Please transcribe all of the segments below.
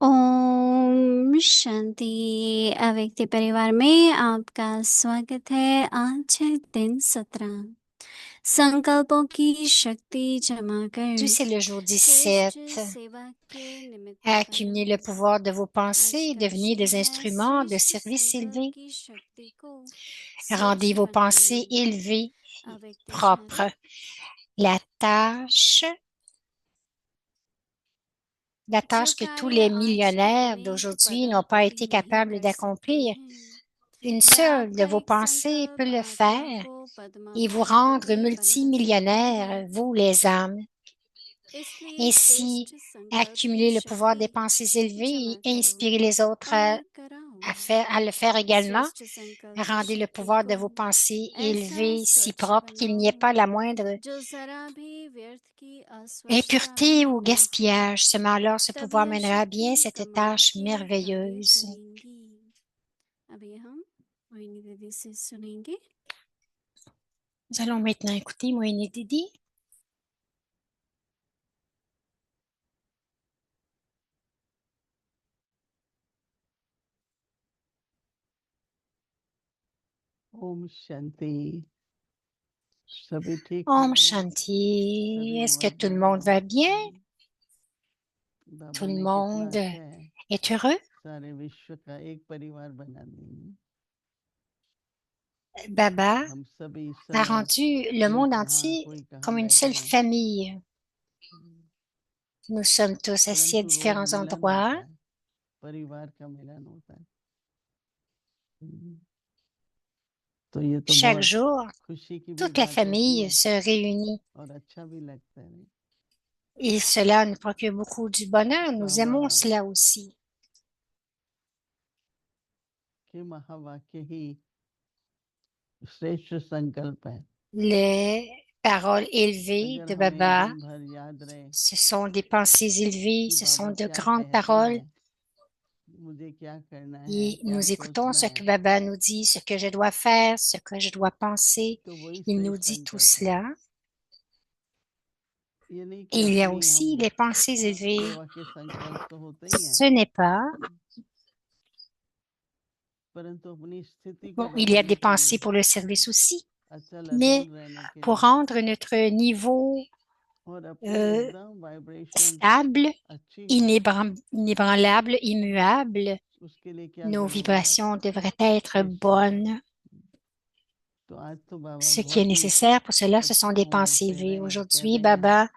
ओम शांति। अव्यक्ति परिवार में आपका स्वागत है। आज है दिन 17। संकल्पों की शक्ति जमा Aujourd'hui, कर c'est le jour श्रेष्ठ 17. सेवा के निमित्त Accumulez le बनाओ। pouvoir de vos आज pensées, का devenez विषय des है instruments de श्रेष्ठ service संकल्प élevé. की शक्ति को Rendez स्वच्छ vos pensées बनाएं। élevées, अव्यक्त propres. La tâche, la जो tâche que tous कार्य les आज millionnaires अनेक d'aujourd'hui n'ont pas पदार्पण été नहीं capables कर सकते d'accomplir, हैं, une वह seule de आपका vos एक pensées peut संकल्प le आत्मा faire को et vous पद्मावत rendre बना सकता है। multimillionnaires, vous les âmes. इसलिए Ainsi, श्रेष्ठ संकल्प की accumulez le pouvoir des शक्ति pensées élevées जमा et करो inspirez les autres और कराओ। à le faire également. श्रेष्ठ संकल्प की Rendez le शक्ति pouvoir को de vos pensées ऐसा élevées si स्वच्छ propre qu'il n'y ait बनाओ pas la moindre जो जरा भी व्यर्थ की अस्वच्छता impureté ou न हो। gaspillage. Seulement alors ce तब pouvoir यह mènera à bien शक्ति cette कमाल tâche के कार्य merveilleuse. करेंगी। अभी हम मोहिनी दीदी से सुनेंगे। Nous allons maintenant écouter Moïni Didi. Om शांति। सभी ठीक Om हो? Shanti. सभी Est-ce que मौज tout le में monde हो? va bien? Tout बाबा le ने कितना monde अच्छा है, est heureux? सारे विश्व का एक परिवार बना दिए। Baba हम सभी इस a समय rendu le कोई monde कहाँ entier कोई कहाँ comme une बैठे seule हैं, famille. Nous sommes tous assis à परंतु रोज différents मिलन endroits. होता है, परिवार का मिलन होता है। तो ये तो Chaque बहुत jour, खुशी की भी toute la बात होती famille है se réunit. और अच्छा भी लगता है। Et cela nous procure beaucoup du bonheur. Nous बाबा aimons cela aussi. के महावाक्य ही श्रेष्ठ संकल्प है। Les paroles élevées अगर de हमें Baba, दिन भर याद रहे ce sont des pensées élevées, कि ce sont बाबा de क्या grandes कहते paroles. हैं, मुझे क्या करना है, Et क्या nous écoutons सोचना ce है, que Baba nous dit, ce que je dois faire, ce que je dois penser. तो वही Il nous श्रेष्ठ dit tout संकल्प है। cela. ये नहीं Et कि il y a अपनी aussi हम les pensées élevées. सेवा के संकल्प तो होते ही हैं, Ce n'est pas, परंतु अपनी स्थिति को bon, il y a des बनाने के pensées लिए, pour le service aussi, अचल mais अडोल रहने के pour लिए rendre notre niveau और अपनी euh, एकदम वाइब्रेशन stable, अच्छी हो, inébranlable, immuable, उसके लिए क्या nos जरूरी है? vibrations devraient être श्रेष्ठ संकल्प। bonnes. तो आज तो बाबा Ce qui est बहुत ही nécessaire pour cela, ce sont अच्छा des होमवर्क pensées दे élevées. रहे हैं, कह Aujourd'hui, रहे हैं Baba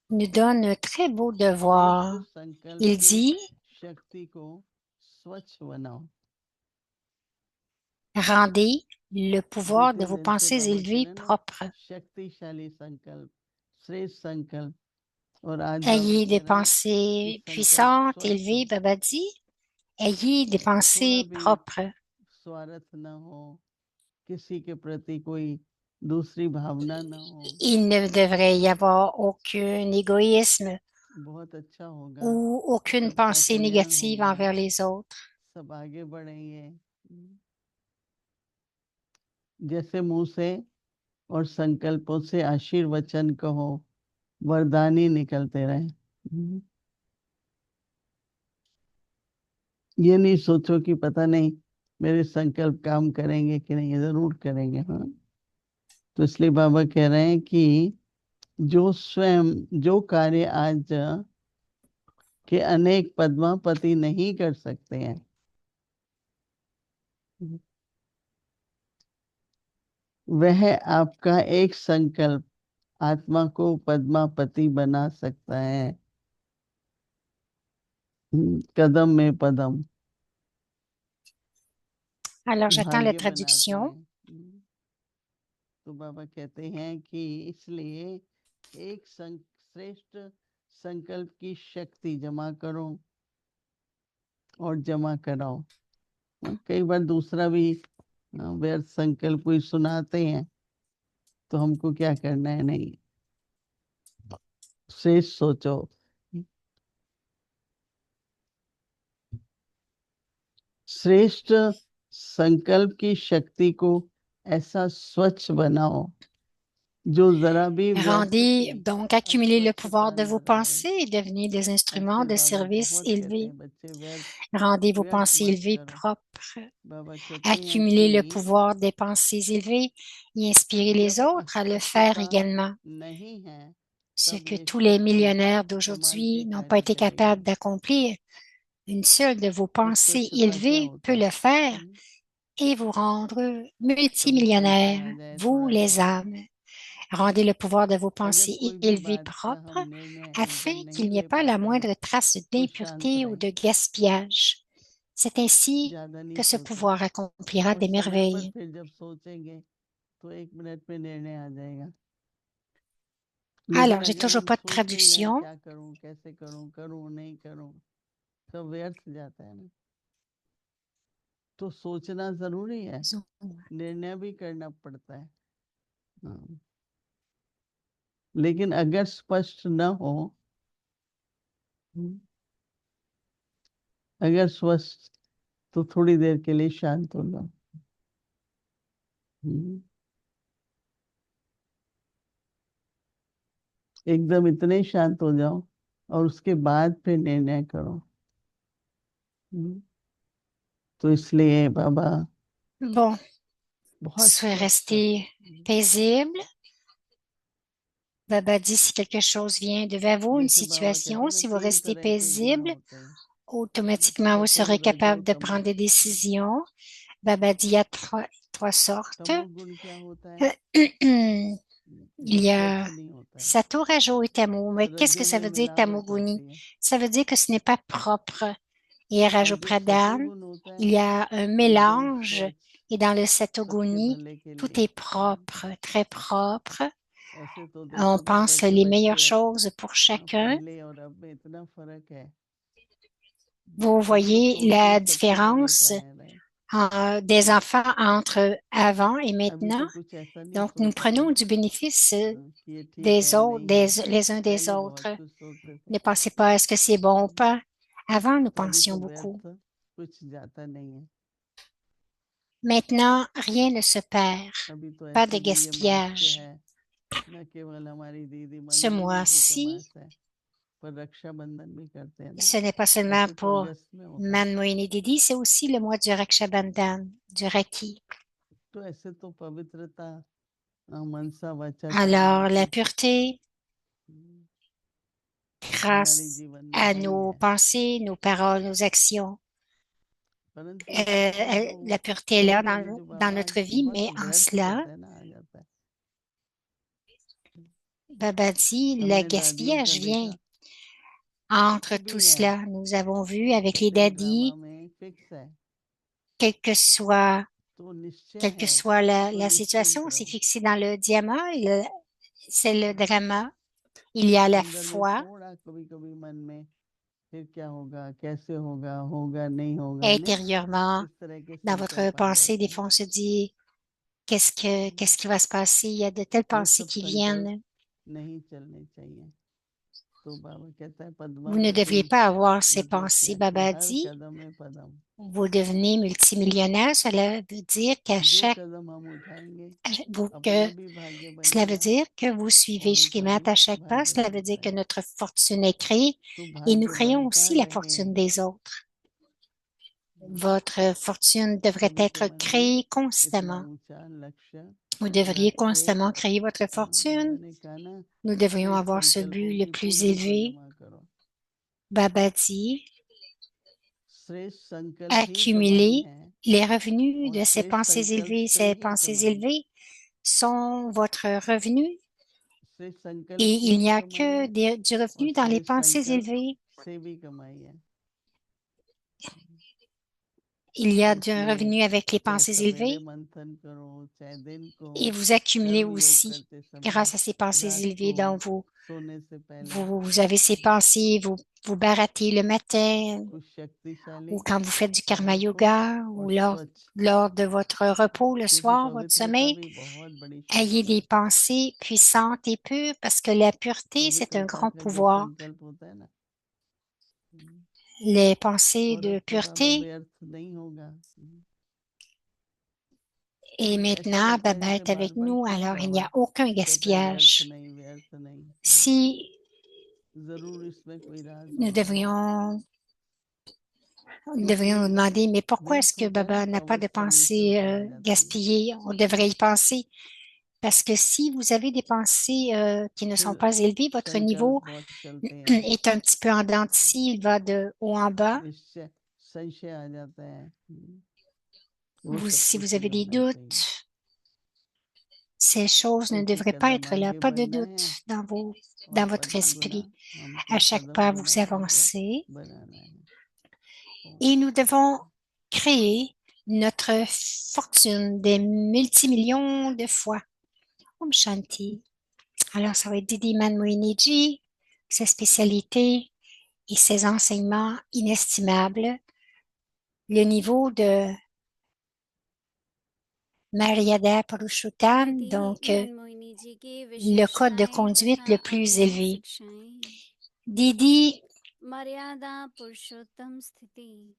nous donne un très beau श्रेष्ठ devoir. संकल्प Il की dit, शक्ति को स्वच्छ बनाओ। rendez le दो pouvoir de तीन vos दिन से pensées बाबा कह élevées रहे हैं ना, propres. शक्तिशाली संकल्प, श्रेष्ठ संकल्प, और आज बाबा Ayez des कह रहे हैं कि pensées संकल्प puissantes, स्वच्छ élevées, हो, Baba dit. Ayez des थोड़ा pensées भी propres. स्वार्थ न हो, किसी के प्रति कोई दूसरी भावना न हो, Il ne devrait y avoir aucun égoïsme बहुत अच्छा होगा, ou aucune सबका pensée कल्याण négative होगा, envers les autres. सब आगे बढ़ेंगे। जैसे मुंह से और संकल्पों से आशीर्वचन कहो, वरदान ही निकलते रहे। ये नहीं सोचो कि पता नहीं मेरे संकल्प काम करेंगे कि नहीं, जरूर करेंगे। हाँ, तो इसलिए बाबा कह रहे हैं कि जो स्वयं जो कार्य आज के अनेक पद्मापति नहीं कर सकते हैं, वह आपका एक संकल्प आत्मा को पद्मापति बना सकता है, कदम में पदम Alors, j'attends la भाग्य बनाते traduction. हैं। तो बाबा कहते हैं कि इसलिए एक श्रेष्ठ संकल्प की शक्ति जमा करो और जमा कराओ। कई बार दूसरा भी व्यर्थ संकल्प कोई सुनाते हैं, तो हमको क्या करना है, नहीं, श्रेष्ठ सोचो। श्रेष्ठ संकल्प की शक्ति को ऐसा स्वच्छ बनाओ जो जरा भी व्यर्थ Rendez की donc, accumulez le pouvoir de अस्पष्टता न vos रहे। pensées et devenez des instruments आजकल de बाबा service बहुत कहते élevés. हैं बच्चे व्यर्थ Rendez vos व्यर्थ pensées मत élevées करो। propres. बाबा कहते हैं Accumulez le कि pouvoir des pensées élevées et inspirez les जब autres à le faire अस्पष्टता également. नहीं है Ce तब que ये tous les शक्ति millionnaires कमाल d'aujourd'hui के n'ont pas कार्य été capables करेगी। d'accomplir, une seule de vos तो pensées स्वच्छता क्या élevées होता peut है? le faire et vous rendre कभी पलटा multimillionnaires, आ जाए vous थोड़ा les सा, âmes. Rendez le pouvoir de vos अगर pensées कोई भी élevées बात का हम propres निर्णय afin एकदम qu'il नहीं n'y ait ले pas la पाते हैं moindre trace तो शांत d'impureté ou रहें, de gaspillage. C'est ainsi ज्यादा नहीं que ce सोचें, pouvoir accomplira और des समय पर merveilles. फिर जब सोचेंगे तो 1 मिनट में निर्णय आ जाएगा। Alors, लेकिन j'ai अगर toujours हम pas de सोचते ही रहें traduction. क्या करूं, कैसे करूं, करूं नहीं करूं, सब व्यर्थ जाता है ना। तो सोचना जरूरी है, निर्णय भी करना पड़ता है। हाँ। लेकिन अगर स्पष्ट न हो, अगर स्पष्ट, तो थोड़ी देर के लिए शांत हो जाओ। एकदम इतने शांत हो जाओ और उसके बाद फिर निर्णय करो। तो इसलिए बाबा Bon, बहुत soyez स्पष्ट resté paisible. Baba dit si quelque chose vient devant vous, une जैसे बाबा कहते situation, हैं ना si vous 3 restez तरह के गुण paisible, होते हैं, automatiquement vous सतो serez रजो capable de तमो। prendre des décisions. Baba dit il y a trois sortes. तमोगुण क्या होता है? Il जो y स्वच्छ a नहीं होता है। Sato, Rajo et Tamo. Mais qu'est-ce que रज्जो ça में veut dire मिलावट Tamoguni? होती है, Ça veut dire que ce n'est pas propre. Et और Rajo जो Pradhan, सतोगुण होता il है y a un एकदम mélange. स्वच्छ, Et dans le सबके Satoguni, भले के tout लिए। est propre, très propre. ऐसे तो On देखो बाबा pense के les meilleures बच्चे choses pour chacun. पहले और अब में इतना फर्क है, Vous अब तो voyez सोच ही la सबके भले का différence है, right? des enfants entre avant et अभी maintenant. तो कुछ ऐसा नहीं Donc, nous सोचते prenons du bénéfice कि ये ठीक des है autres, नहीं है। les uns des पहले बहुत autres. कुछ सोचते थे, Ne pensez pas est-ce que c'est bon ou pas. Avant, nous तो अभी pensions तो beaucoup. व्यर्थ कुछ जाता नहीं है। Maintenant, rien ne se perd. अभी तो Pas de ऐसे भी ये मास तो gaspillage. है, न केवल हमारी दीदी Ce मनोनी दीदी का mois-ci, मास है, पर रक्षाबंधन भी करते हैं ना, ce n'est pas seulement ऐसे तो pour अगस्त में होता है। Man Moini Didi, c'est aussi le mois du Raksha Bandhan, du Raki. तो ऐसे तो पवित्रता मनसा वाचा Alors, la कर्मणि pureté, हमारे grâce जीवन में à है ही nos है, pensées, nos paroles, nos actions, परंतु इसमें जो la pureté est कभी là कभी जो dans बाबा notre vie, बहुत mais en व्यर्थ cela, करते हैं ना, आ जाता है। Baba dit, le हमने दादियों का gaspillage vient देखा, entre कुछ tout भी है, cela. Nous avons vu avec les kitchen drama daddies, में फिक्स है, quel que soit, तो निश्चय quelle que है, soit तो la निश्चिंत situation, c'est रहो। fixé dans le diamant, c'est le drama. Il y a la अंदर में foi थोड़ा कभी कभी मन में फिर क्या होगा, कैसे होगा, होगा नहीं होगा, नहीं, intérieurement. इस तरह के Dans votre संकल्प आ pensée, जाते des हैं। fois, on se dit, qu'est-ce qui va se passer? Il y a de telles वो pensées सब qui संकल्प viennent. नहीं चलने चाहिए। तो बाबा कहता है पद्मा Vous ne devriez पति pas avoir ces मतलब pensées. क्या कि Baba हर dit, कदम में पदम, vous devenez multimillionnaire. Cela veut dire qu'à जो chaque, कदम हम उठाएंगे que अपना भी भाग्य cela veut बनेगा dire que vous suivez औरों का Shkimat भी à chaque pas. भाग्य Cela veut dire बनता que है। notre fortune est créée तो et nous भाग्य créons बनता aussi la रहे। fortune des autres. Votre fortune devrait सभी के être मन में créée इतना constamment. ऊंचा लक्ष्य Vous devriez रखे। constamment créer votre बाबा fortune. ने कहा ना, Nous devrions श्रेष्ठ avoir ce संकल्पों but le की plus पूंजी को élevé. जमा करो। Baba dit, श्रेष्ठ संकल्प ही कमाई accumuler है, les revenus और de ces श्रेष्ठ pensées संकल्प élevées. से Ces ही pensées कमाई, élevées sont votre revenu श्रेष्ठ et संकल्प से il ही n'y a कमाई que है, du और revenu dans les श्रेष्ठ pensées संकल्प élevées. से भी कमाई है। Il y a du इसलिए revenu avec les चाहे pensées सवेरे élevées मंथन करो, चाहे दिन को, et vous accumulez कर्म योग aussi करते समय, grâce à ces pensées रात को, élevées. Donc, सोने से पहले, vous avez ces pensées, vous barattez le matin कुछ शक्तिशाली ou quand vous faites du karma समय को, yoga ou और स्वच्छ, lors de votre repos le क्योंकि soir, votre पवित्रता sommeil. भी बहुत बड़ी Ayez शक्ति des है। pensées puissantes et pures parce que la pureté, c'est un पवित्रता grand का जो pouvoir. संकल्प होता है ना, Les pensées और de अब तो बाबा pureté व्यर्थ नहीं होगा। Et कुछ ऐसे maintenant, करते Baba हैं कि est avec बार-बार nous, फिर alors il n'y Baba a aucun कहते हैं व्यर्थ gaspillage. नहीं, व्यर्थ नहीं। Si जरूर इसमें कोई राज nous होगा। devrions nous demander, mais pourquoi est-ce व्यर्थ que होता है Baba तो n'a pas de अवश्य कमी से pensée ऊपर आ जाती है। gaspillée? On devrait y penser. Parce que si vous avez des pensées qui ne sont फिर pas élevées, votre संकल्प niveau बहुत चलते हैं, est un petit peu en dents de scie, il va de haut en bas. निश्चय संशय आ जाता है। वो सब Si vous कुछ avez नहीं des होना चाहिए, doutes, ces choses ne एक एक devraient pas कदम être là. आगे Pas de बढ़ना doute है dans और votre पद दुगना esprit. हमको À chaque कदम pas, दुगना vous आगे avancez बढ़ाना है। et nous devons créer notre fortune des multimillions de fois. Om Shanti. Alors, ça va être Didi Manmohini, sa spécialité et ses enseignements inestimables. Le niveau de Maryada Purushottam, दीदी donc मनमोहिनी जी की le code de विशेषताएं conduite तथा le plus अन्य élevé. शिक्षाएं। Didi, मर्यादा पुरुषोत्तम स्थिति।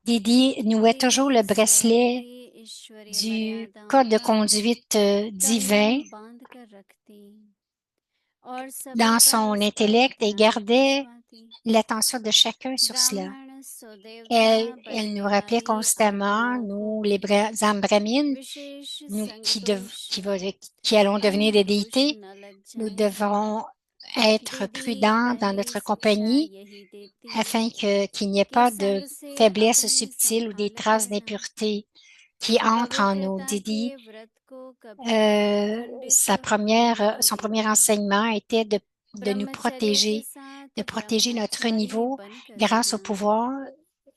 Didi nouait toujours le दीदी bracelet सभी ईश्वरीय du मर्यादाओं code de का conduite divin कंगन बांध कर रखती और dans सबका son स्पर्श intellect et ध्यान gardait खिंचवाती। l'attention de chacun sur cela. ब्राह्मण सुदेवता Elle nous बनने rappelait वाली constamment, आत्माओं को nous, les âmes brahmines, विशेष nous संतोष qui allons devenir अन्य des दोष déités, न लग nous जाए। devons être दीदी prudents dans पहली notre शिक्षा compagnie यही देती afin qu'il n'y ait कि pas de संग से faiblesse अपने subtile ou des संभालत traces रहना। d'impureté qui entrent en nous. पवित्रता Didi, के व्रत को कभी खंडित होने नहीं son premier देती। enseignement était de nous ब्रह्मचर्य के protéger, साथ de protéger notre ब्रह्मचारी niveau बनकर grâce au रहना। pouvoir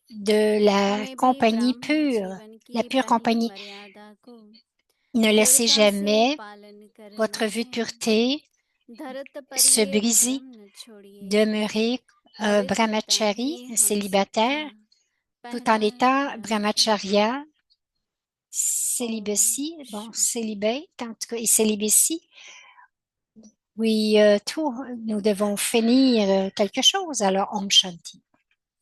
de la हमें भी compagnie ब्राह्मण pure, जीवन la की pure पहली compagnie. मर्यादा को Ne laissez दृढ़ता से jamais पालन करने votre vue de में pureté धरत पर se ये briser, भ्रम न छोड़िए। demeurer पवित्रता brahmachari, ही हम सबका célibataire, tout en पहला étant धर्म है। brahmacharya, célibacy, bon, शांति। célibate, en tout cas, et célibacy. Oui, tout, nous devons finir quelque chose. Alors, Om Shanti.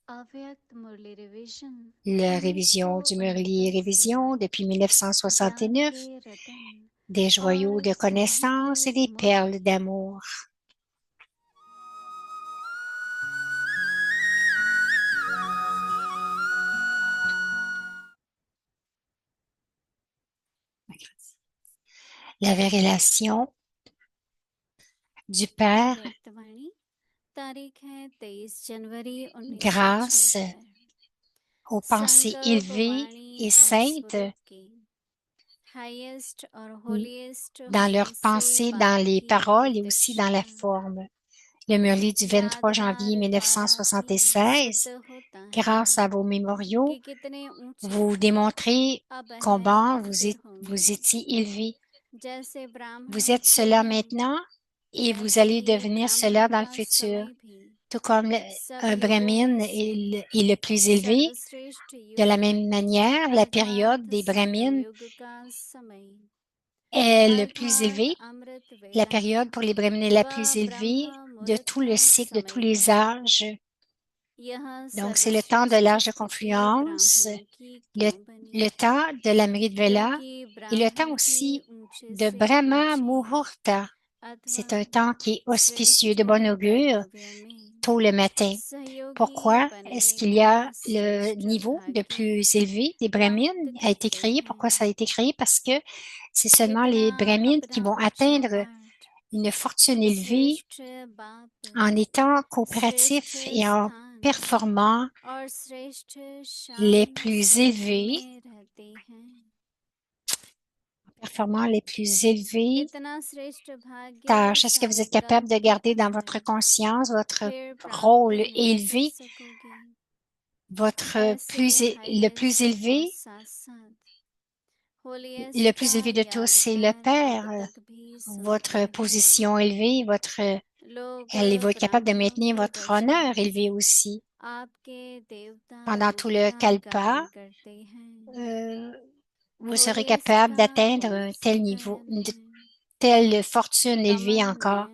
अव्यक्त मुरली revision La révision du Murli 1969 से Révision depuis ज्ञान 1969, के रतन des joyaux और de स्नेह के connaissance et des मुद्रा। perles d'amour. La révélation du Père व्यक्तवाणी तारीख है 23 जनवरी grâce 1976। aux pensées संकल्प élevées वाणी et और saintes स्वरूप की हाईएस्ट और होलीएस्ट dans होने leurs से pensées, बाप dans les की paroles et aussi dans la प्रत्यक्षता। forme. Le Murli du 23 याद janvier बार द्वारा भी 1976, सिद्ध होता grâce à है vos mémoriaux, कि कितने ऊंचे vous démontrez अब हैं comment और फिर होंगे। vous étiez élevé. जैसे Vous ब्राह्मण êtes थे cela maintenant et vous वैसे allez ही devenir cela ब्राह्मण dans le का futur. समय भी Tout comme सब un युगों brahmine में से est le plus élevé, सर्वश्रेष्ठ de la युग même manière, la période अर्थात des संगम brahmines युग का समय est le plus अर्थात élevé. अमृत La वेला période pour les brahmines est la व plus élevée ब्रह्म de tout मुहूर्त le cycle, de tous समय les है। âges. यह Donc, c'est le temps de सर्वश्रेष्ठ l'âge de स्थिति confluence, ब्राह्मणों की le, क्यों बनी? le temps de l'Amrit Vela क्योंकि et le temps ब्राह्मण ही aussi ऊंचे de से Brahma ऊंचे Muhurta. अथवा C'est un temps qui est auspicieux, श्रेष्ठ de bon augure, वैभव्य में tôt le matin. सहयोगी Pourquoi est-ce बनने qu'il y का a le श्रेष्ठ niveau de भाग्य plus élevé des brahmines प्राप्त a été करते créé? Pourquoi हैं? ça a été créé? Parce que c'est seulement कितना les brahmines qui अपना vont पूजा atteindre पाठ une fortune élevée श्रेष्ठ बाप en étant श्रेष्ठ coopératifs et en स्थान performant और श्रेष्ठ les शान plus समाधि élevés, में रहते हैं। इतना श्रेष्ठ भाग्य tâches. Est-ce que vous êtes capable de संकल्प garder dans votre अंतर conscience votre फिर प्राप्त rôle नहीं कर élevé, सकोगे। votre ऐसे le plus हाईएस्ट और élevé, साथ साथ le होलीएस्ट plus का élevé de tous, c'est le यादगार Père. अब तक भी Votre सुनते हैं। position élevée, लोग elle va être capable de ब्राह्मणों maintenir के votre बजाय honneur élevé aussi. आपके देवता Pendant tout le देवता गायन kalpa, करते हैं। euh, vous serez holiest capable का d'atteindre कौन un सा tel niveau, गायन une है? telle fortune élevée कमल encore.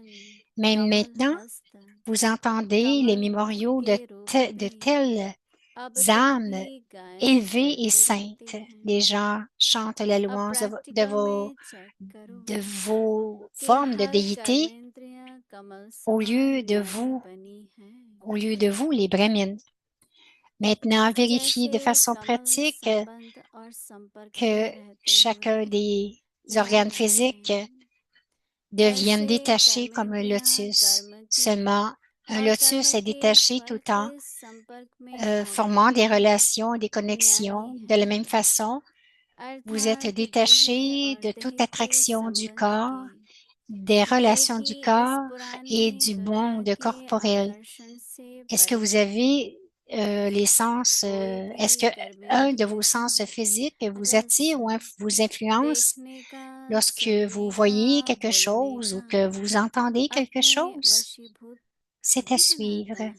नयन Même कमल maintenant, हस्त vous entendez les कमल मुख mémoriaux के रूप de पे tels अब तक âmes की गायन élevées et करते रहते saintes. हैं। Les gens chantent la अब louange प्रैक्टिकल में चेक करो de vos कि formes de हर déité कर्मेंद्रियां कमल au समान lieu de नयन vous, बनी हैं। au lieu de vous, les brahmines. Maintenant, vérifiez de जैसे façon कमल pratique संबंध और संपर्क que में रहते chacun हुए des न organes physiques रहें, deviennent ऐसे détachés comme un कर्मेंद्रियां lotus. कर्म के Seulement, un और कर्म lotus est के détaché फल tout en के संपर्क में होते formant des हुए relations, des न्यायी connexions. De la हैं, même façon, vous êtes अर्थात देह détaché और de देह toute के attraction du संबंध corps, के des देह relations du की इस corps et पुरानी du दुनिया monde के corporel. आकर्षण से Est-ce que परे vous रहें। avez les sens, कोई est-ce भी que un de vos कर्मेंद्रिय sens physiques vous रस attire ou vous influence देखने का, lorsque vous सुनने का, voyez quelque बोलने chose ou का que vous entendez quelque अपने chose? वशीभूत C'est à नहीं बनाता suivre. है।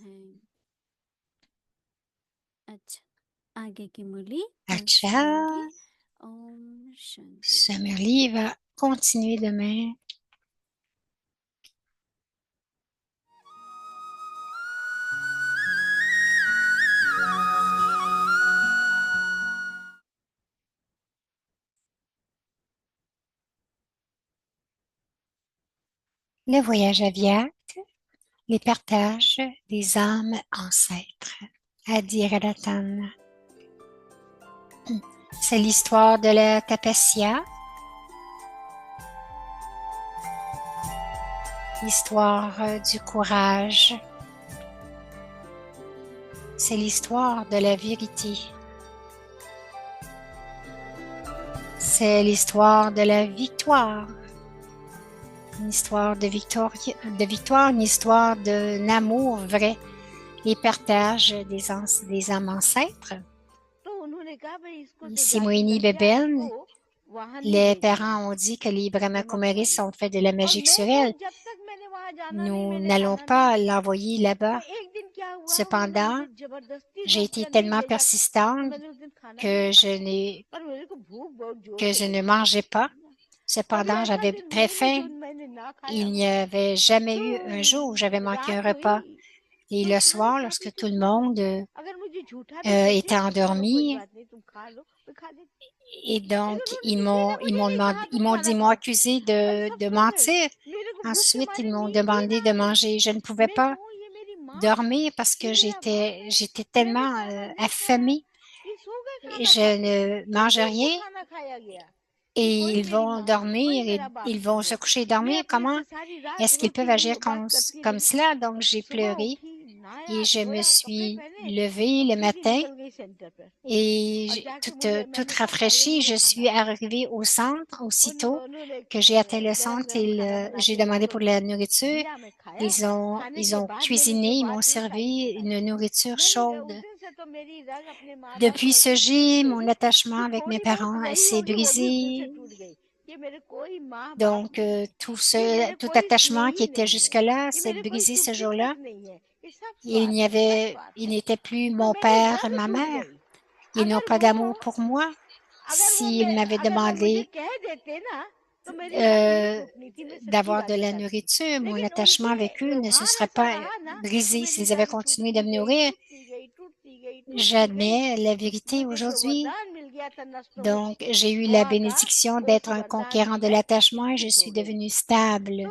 अच्छा, आगे की मुरली कल Acha, सुनेंगे। ओम Shanti. ce Murli va continuer demain. Le voyage aviaque, les partages des âmes ancêtres. Adi Radhatan. C'est l'histoire de la tapasya, l'histoire du courage. C'est l'histoire de la vérité. C'est l'histoire de la victoire. Une histoire de victoire, une histoire d'un amour vrai. Les partages des âmes ancêtres. Ici, Moini Beben, les parents ont dit que les Brahmakumaris sont faits de la magie sur elle. Nous n'allons pas l'envoyer là-bas. Cependant, j'ai été tellement persistante que je ne mangeais pas. Cependant, j'avais très faim. Il n'y avait jamais eu un jour où j'avais manqué un repas. Et le soir, lorsque tout le monde était endormi, et donc ils m'ont dit, m'ont accusé de mentir. Ensuite, ils m'ont demandé de manger. Je ne pouvais pas dormir parce que j'étais tellement affamée. Je ne mangeais rien. Et ils vont dormir et ils vont se coucher et dormir. Comment est-ce qu'ils peuvent agir comme cela? Donc, j'ai pleuré et je me suis levée le matin et toute rafraîchie, je suis arrivée au centre aussitôt que j'ai atteint le centre. J'ai demandé pour de la nourriture. Ils ont cuisiné, ils m'ont servi une nourriture chaude. Depuis ce jour, mon attachement avec mes parents s'est brisé. Donc, tout attachement qui était jusque-là s'est brisé ce jour-là. Il n'était plus mon père et ma mère. Ils n'ont pas d'amour pour moi. S'ils m'avaient demandé d'avoir de la nourriture, mon attachement avec eux ne se serait pas brisé s'ils avaient continué de me nourrir. J'admets la vérité aujourd'hui. Donc, j'ai eu la bénédiction d'être un conquérant de l'attachement et je suis devenue stable.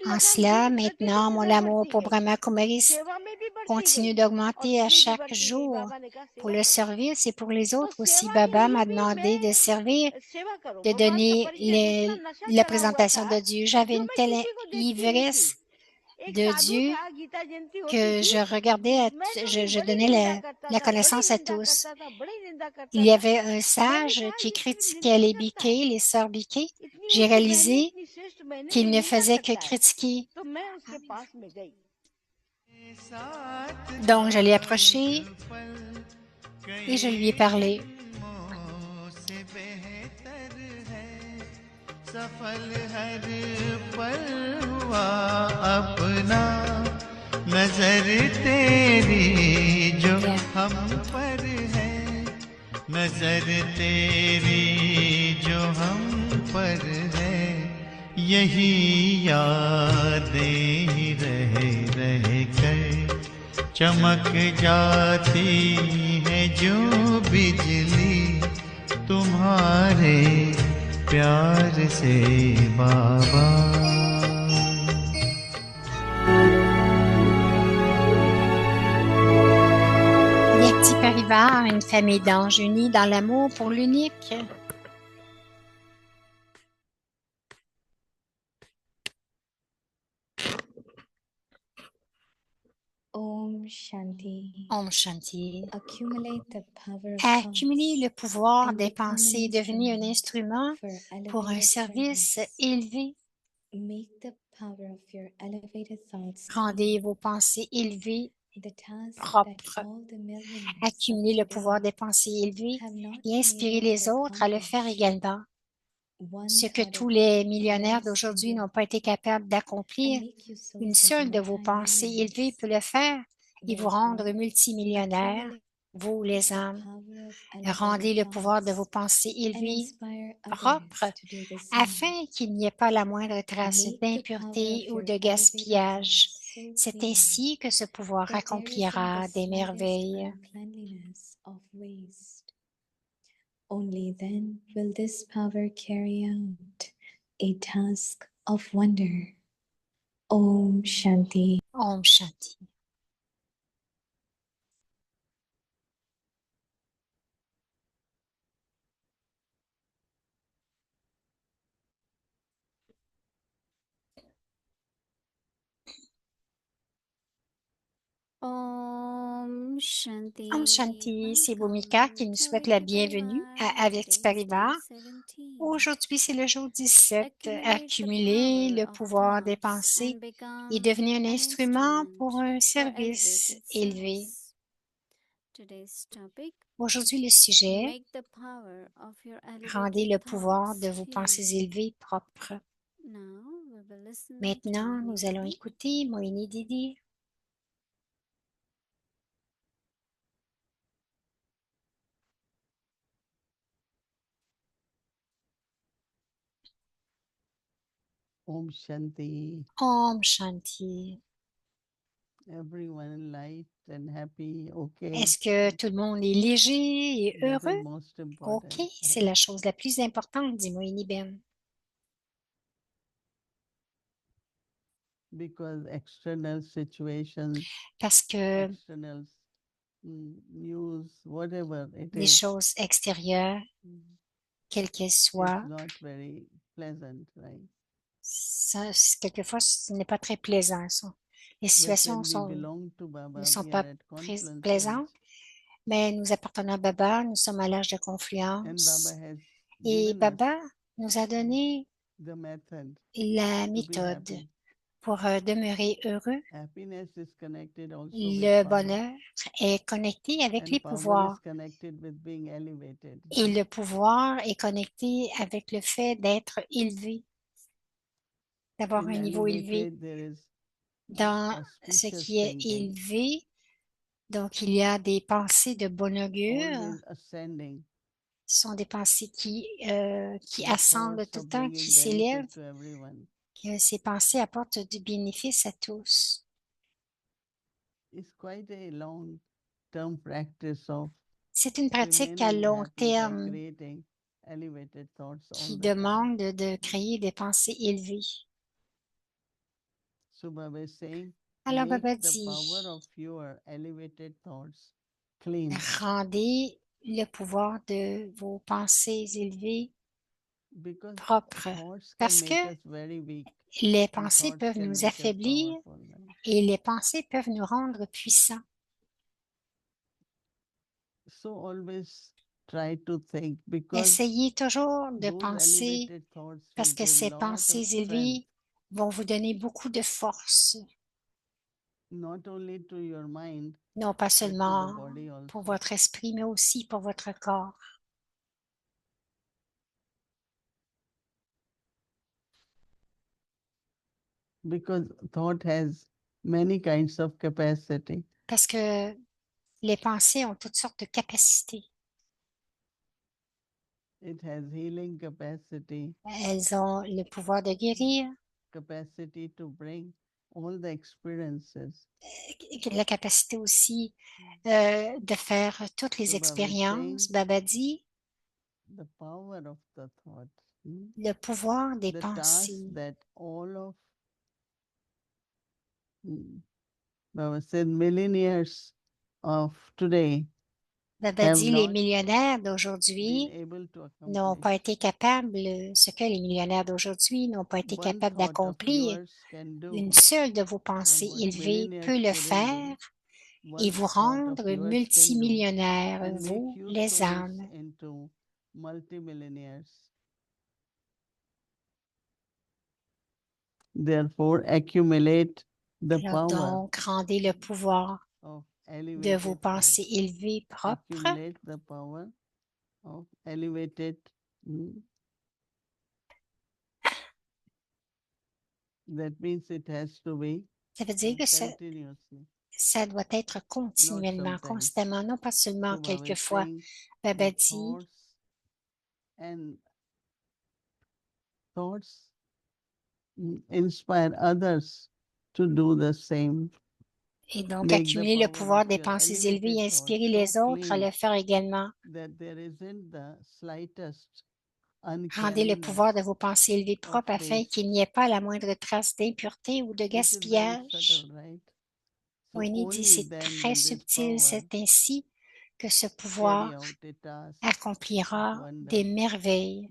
En cela, maintenant, mon amour pour Brahma Kumaris continue d'augmenter à chaque jour. Pour le service et pour les autres aussi, Baba m'a demandé de servir, de donner la présentation de Dieu. J'avais une telle ivresse de Dieu que je regardais, je donnais la connaissance à tous. Il y avait un sage qui critiquait les biquets, les sœurs biquets. J'ai réalisé qu'il ne faisait que critiquer. Donc, je l'ai approché et je lui ai parlé. नजर तेरी जो हम पर है, नजर तेरी जो हम पर है, यही यादें रह कर चमक जाती है जो बिजली तुम्हारे प्यार से बाबा। Yakti Parivar, une famille d'anges unis dans l'amour pour l'unique. Om Shanti. Om Shanti. Accumulate the power of Accumuler le thoughts pouvoir and des become an pensées et devenir un instrument instrument for pour un elevated service service. élevé. Make the power of your elevated thoughts Rendez vos pensées élevées the task that propres. all the millions Accumuler le of pouvoir today des pensées élevées have not et been inspirer able les to autres à le faire accomplish. également. One Ce que thought tous of les millionnaires yours d'aujourd'hui can n'ont do, pas été capables d'accomplir, and make you souls une of seule de vos pensées élevées multi-millions. peut le faire et vous rendre Therefore, multimillionnaires, accumulate vous les the âmes. power of Rendez elevated le pouvoir de vos thoughts pensées and élevées inspire propres others to do the same. afin qu'il n'y ait pas la moindre trace Make the power d'impureté of ou your de elevated gaspillage. thoughts so C'est clean ainsi que ce pouvoir that there isn't accomplira the des slightest merveilles. uncleanliness of waste. Only then will this power carry out a task of wonder. Om Shanti. Om Shanti. Om Shanti. Om Shanti, c'est Welcome Bhumika qui nous to souhaite la Avyakti bienvenue Parivar. à Avyakti Today is day Parivar. 17. Aujourd'hui, c'est le jour 17. Accumulate the Accumuler le power of pouvoir des thoughts pensées and et become devenir un an instrument pour instrument un for service elevated élevé. service. Today's topic: Aujourd'hui, le sujet, make the power of your rendez elevated le pouvoir thoughts de vos pensées clean. élevées propres. Now we will listen to Maintenant, Mohini nous allons Didi. écouter Mohini Didi. Om Shanti. Om Shanti. Everyone light and happy, okay. Est-ce que tout le monde est léger et That is heureux? most important. OK, c'est la chose la plus importante, dit Mohini Ben. Because external situations, Parce que external news, whatever it les is, choses extérieures, quelles qu'elles soient, it's not very pleasant, right? quelquefois, ce n'est pas très plaisant. Les But situations when we belong to ne Baba, sont we pas are at confluence plaisantes, mais nous appartenons à Baba, nous sommes à l'âge de and confluence. Baba has Et given us Baba nous a donné the method la to be méthode happy. pour demeurer heureux. Happiness is connected also Le with power, bonheur est connecté avec and les power is pouvoirs connected with being elevated. et le pouvoir est connecté avec le fait d'être élevé, d'avoir In un niveau élevé. elevated, there is Dans ce auspicious qui est thinking, élevé, donc il y a des pensées de bon augure, always ascending, ce sont des pensées qui the ascendent thoughts tout le of temps, qui bringing s'élèvent, benefit to everyone. que ces pensées apportent du bénéfice à tous. It's quite a long-term practice of C'est une pratique à remaining long happy by terme creating elevated thoughts all qui the time. demande de créer des pensées élevées. So Baba is saying, Alors make Baba the power dit, of your elevated thoughts clean, rendez le pouvoir de vos pensées élevées because propres, thoughts can parce make que us very weak les and pensées thoughts peuvent can nous make us affaiblir powerful. et les pensées peuvent nous rendre puissants. So always try to think, because Essayez toujours de those penser elevated thoughts parce will que give ces lot of pensées strength, élevées vont vous donner beaucoup de force, not only to your mind, non pas but to the seulement body pour also. votre esprit, mais aussi pour votre corps. Because thought has many kinds of capacity. Parce que les pensées ont toutes sortes de capacités. It has healing capacity, Elles ont le pouvoir de guérir, capacity to bring all the experiences. la capacité aussi de faire toutes les So Baba is expériences. saying Baba dit the power of the thought, le pouvoir des the task pensées. that all of Baba said millionaires of today Baba have dit les not millionnaires been d'aujourd'hui able to n'ont pas accomplish. été capables, ce que les millionnaires d'aujourd'hui n'ont pas été One capables thought of d'accomplir. yours can do Une seule de vos now pensées what élevées millionaires peut le couldn't do. faire et One vous thought of rendre yours can do multimillionnaires, and make vous, you les souls âmes. into multimillionaires. Therefore, accumulate the Alors power donc, rendez le pouvoir of de vos elevated pensées thoughts. élevées propres. Accumulate the power of elevated. That means it has to be Ça veut dire que continuously, ça doit être not continuellement, sometimes. constamment, non pas seulement So Baba is quelquefois. saying Baba the dit, thoughts inspire others to do the same. et donc Make the accumuler le power pouvoir of des your pensées élevées et elevated thoughts inspirer so les autres à clean le faire également. that there isn't the slightest Rendez le pouvoir de vos pensées élevées of propres afin waste. qu'il n'y ait pas la moindre trace d'impureté ou de This is very gaspillage. subtle, right? So Winnie dit, only c'est then très will this subtil, power c'est ainsi que ce carry pouvoir out a task of accomplira wonder. des merveilles.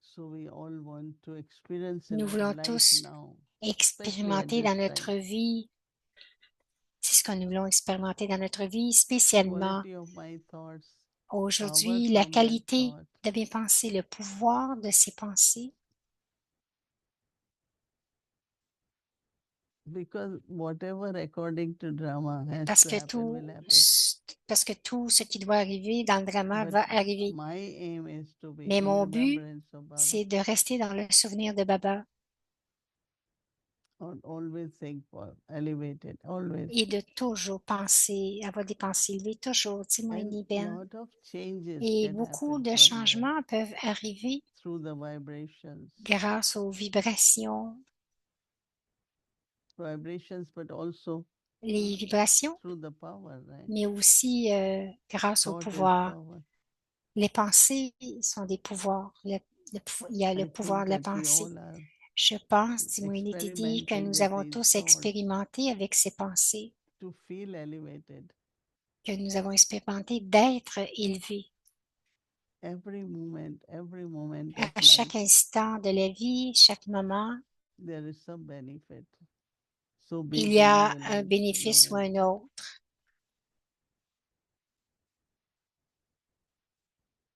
So we all want to experience in Nous our voulons life tous now, especially at expérimenter this dans notre time. vie, c'est ce que nous voulons expérimenter dans notre vie, spécialement Quality of my thoughts, aujourd'hui, power la from that qualité thought. de mes pensées, le pouvoir de ces pensées. Because whatever according to drama has Parce to que happen tout, will happen. parce que tout ce qui doit arriver dans le drama But va arriver. my aim is to be Mais in mon but, remembrance of Baba. c'est de rester dans le souvenir de Baba Always think for elevated, always. et de toujours penser, avoir des pensées élevées, toujours, dis-moi, And Ben. lot of changes Et can beaucoup happen de from changements peuvent arriver through the vibrations. grâce aux vibrations. Vibrations, but also Les vibrations, through the power, right? mais aussi grâce au Thought is pouvoir. power. Les pensées sont des pouvoirs. Il y a le I pouvoir think de la that we pensée. all are Je pense, dit Moïni Didi, que experimenting nous with avons these tous thoughts expérimenté avec ces pensées, to feel elevated. que nous avons expérimenté d'être élevés. Every moment À of chaque life, instant de la vie, chaque moment, there is some benefit. So il big y in a our un lives, bénéfice ou un autre.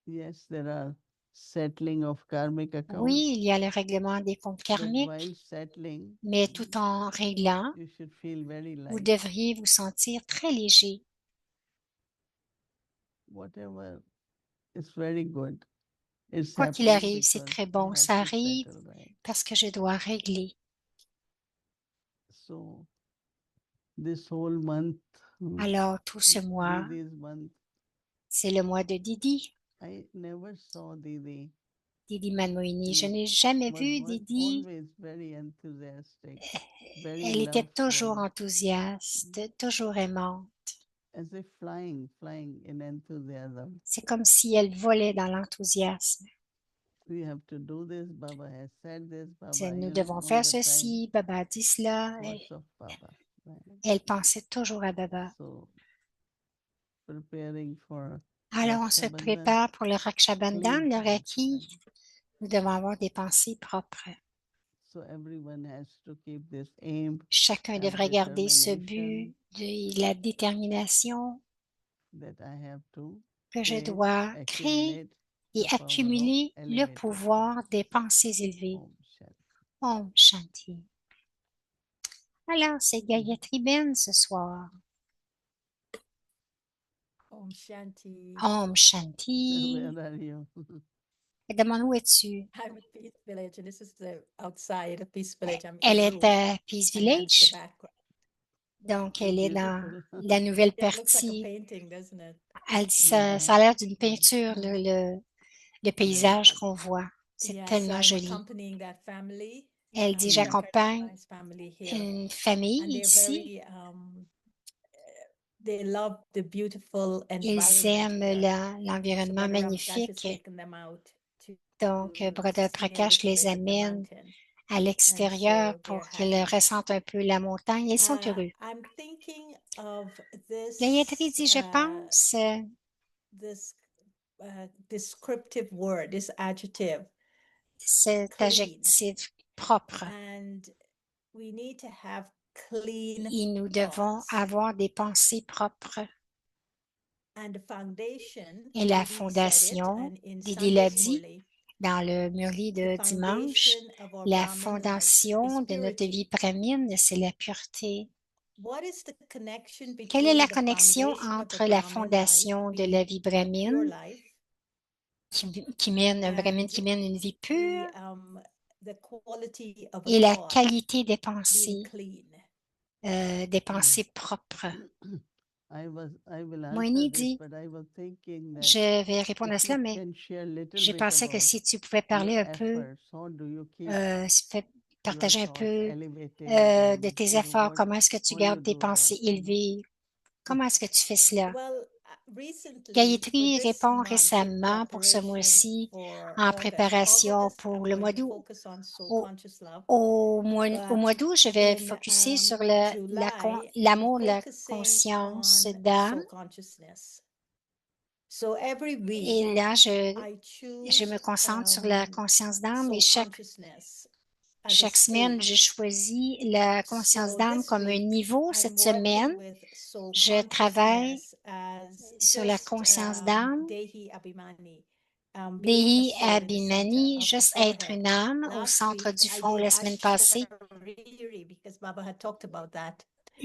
Yes, there are settling of karmic accounts. Oui, il y a le règlement des comptes But karmiques, while settling, mais tout en réglant, you should feel very vous light. devriez vous sentir très léger. Whatever is very good. It's Quoi qu'il happening arrive, c'est because très I bon. have Ça to arrive settle, right? parce que je dois régler. So this whole month, Alors, tout ce mois, Didi's month, c'est le mois de Didi, I never saw Didi. Didi Manmoini. Je No, n'ai jamais was vu Didi. always very enthusiastic, Elle était toujours loveful, enthousiaste, toujours aimante. as if flying in enthusiasm. C'est comme si elle volait dans l'enthousiasme. We have to do this. Baba has said this. C'est, Baba, nous you know, devons all faire the time. ceci, Baba a dit cela. Thoughts of Baba. Right? Elle pensait toujours à Baba. So preparing for Alors, on se Raksha Bandhan, prépare pour le Raksha Bandhan, clean le thoughts, Raki. right? Nous devons avoir des pensées propres. So everyone has to keep this aim, Chacun have devrait garder ce determination but, la détermination that I have to que je create, dois créer accumulate et the power of accumuler le elevated pouvoir des pensées élevées. Om Shanti. Om Shanti. Alors, c'est Gayatri Ben ce soir. Om Shanti. Om Shanti. Where are you? Demande où es-tu? I'm at Peace Village, and this is the outside of Peace Village. I'm Elle in est Room, à Peace and that's the Village, background. donc So elle est dans beautiful. la nouvelle It looks like a partie. painting, doesn't it? Elle dit Yeah. ça a l'air d'une peinture, le paysage Beautiful. qu'on voit. C'est Yeah, so tellement I'm joli. accompanying that family. Elle dit, very j'accompagne nice family here, une famille and they're ici. they love the beautiful Ils environment aiment here. So l'environnement Brother Ram Prakash has magnifique. taken them out to Donc, Brother see a Prakash little les bit of the amène mountain, à and l'extérieur so pour they're qu'ils happy. ressentent un peu la montagne. Ils sont heureux. I'm thinking of Gayatri this dit, je pense, this descriptive word, this adjective, cet clean, adjectif propre. and we need to have clean Et nous devons thoughts. avoir des pensées propres. And the foundation, Et la Didi said it, fondation, and in Didi l'a Sunday's dit Murli, dans le Murli de the dimanche, foundation of our la Brahman life fondation is de notre vie purity. brahmine, c'est la pureté. What is the connection Quelle est la between the connexion foundation of a entre la Brahmin life fondation de la being vie a pure brahmine life qui mène, un brahmine and qui mène une vie pure the quality of a et la thought qualité des being pensées, clean? propres? I will Moini answer this, dit, but I was thinking that je vais répondre à if cela, you mais can share little je bit pensais que about si tu pouvais your parler un peu, efforts, how do you keep your partager un thoughts peu elevated de and tes efforts, what comment est-ce que tu how you gardes tes do that, pensées élevées? Comment est-ce que tu fais cela? Well, recently, for Gayatri this répond month, in récemment pour ce preparation mois-ci, for en August, préparation August, pour I'm le going mois to d'août. focus on soul Au, conscious love, au mois but d'août, je vais in focuser sur July, l'amour, I'm la focusing conscience on d'âme. soul consciousness. So every week, Et là, je I me choose concentre sur la conscience d'âme et soul consciousness as a chaque semaine, je stage. choisis la conscience So d'âme this comme un week, niveau. I'm Cette working semaine, with soul je travaille consciousness as sur la just conscience d'âme, Dehi Abhimani, being a Dehi soul in the center Abhimani, of the juste être forehead. une âme au Last centre week, du I front. did La semaine passée, Ashariri because Baba had talked about that. And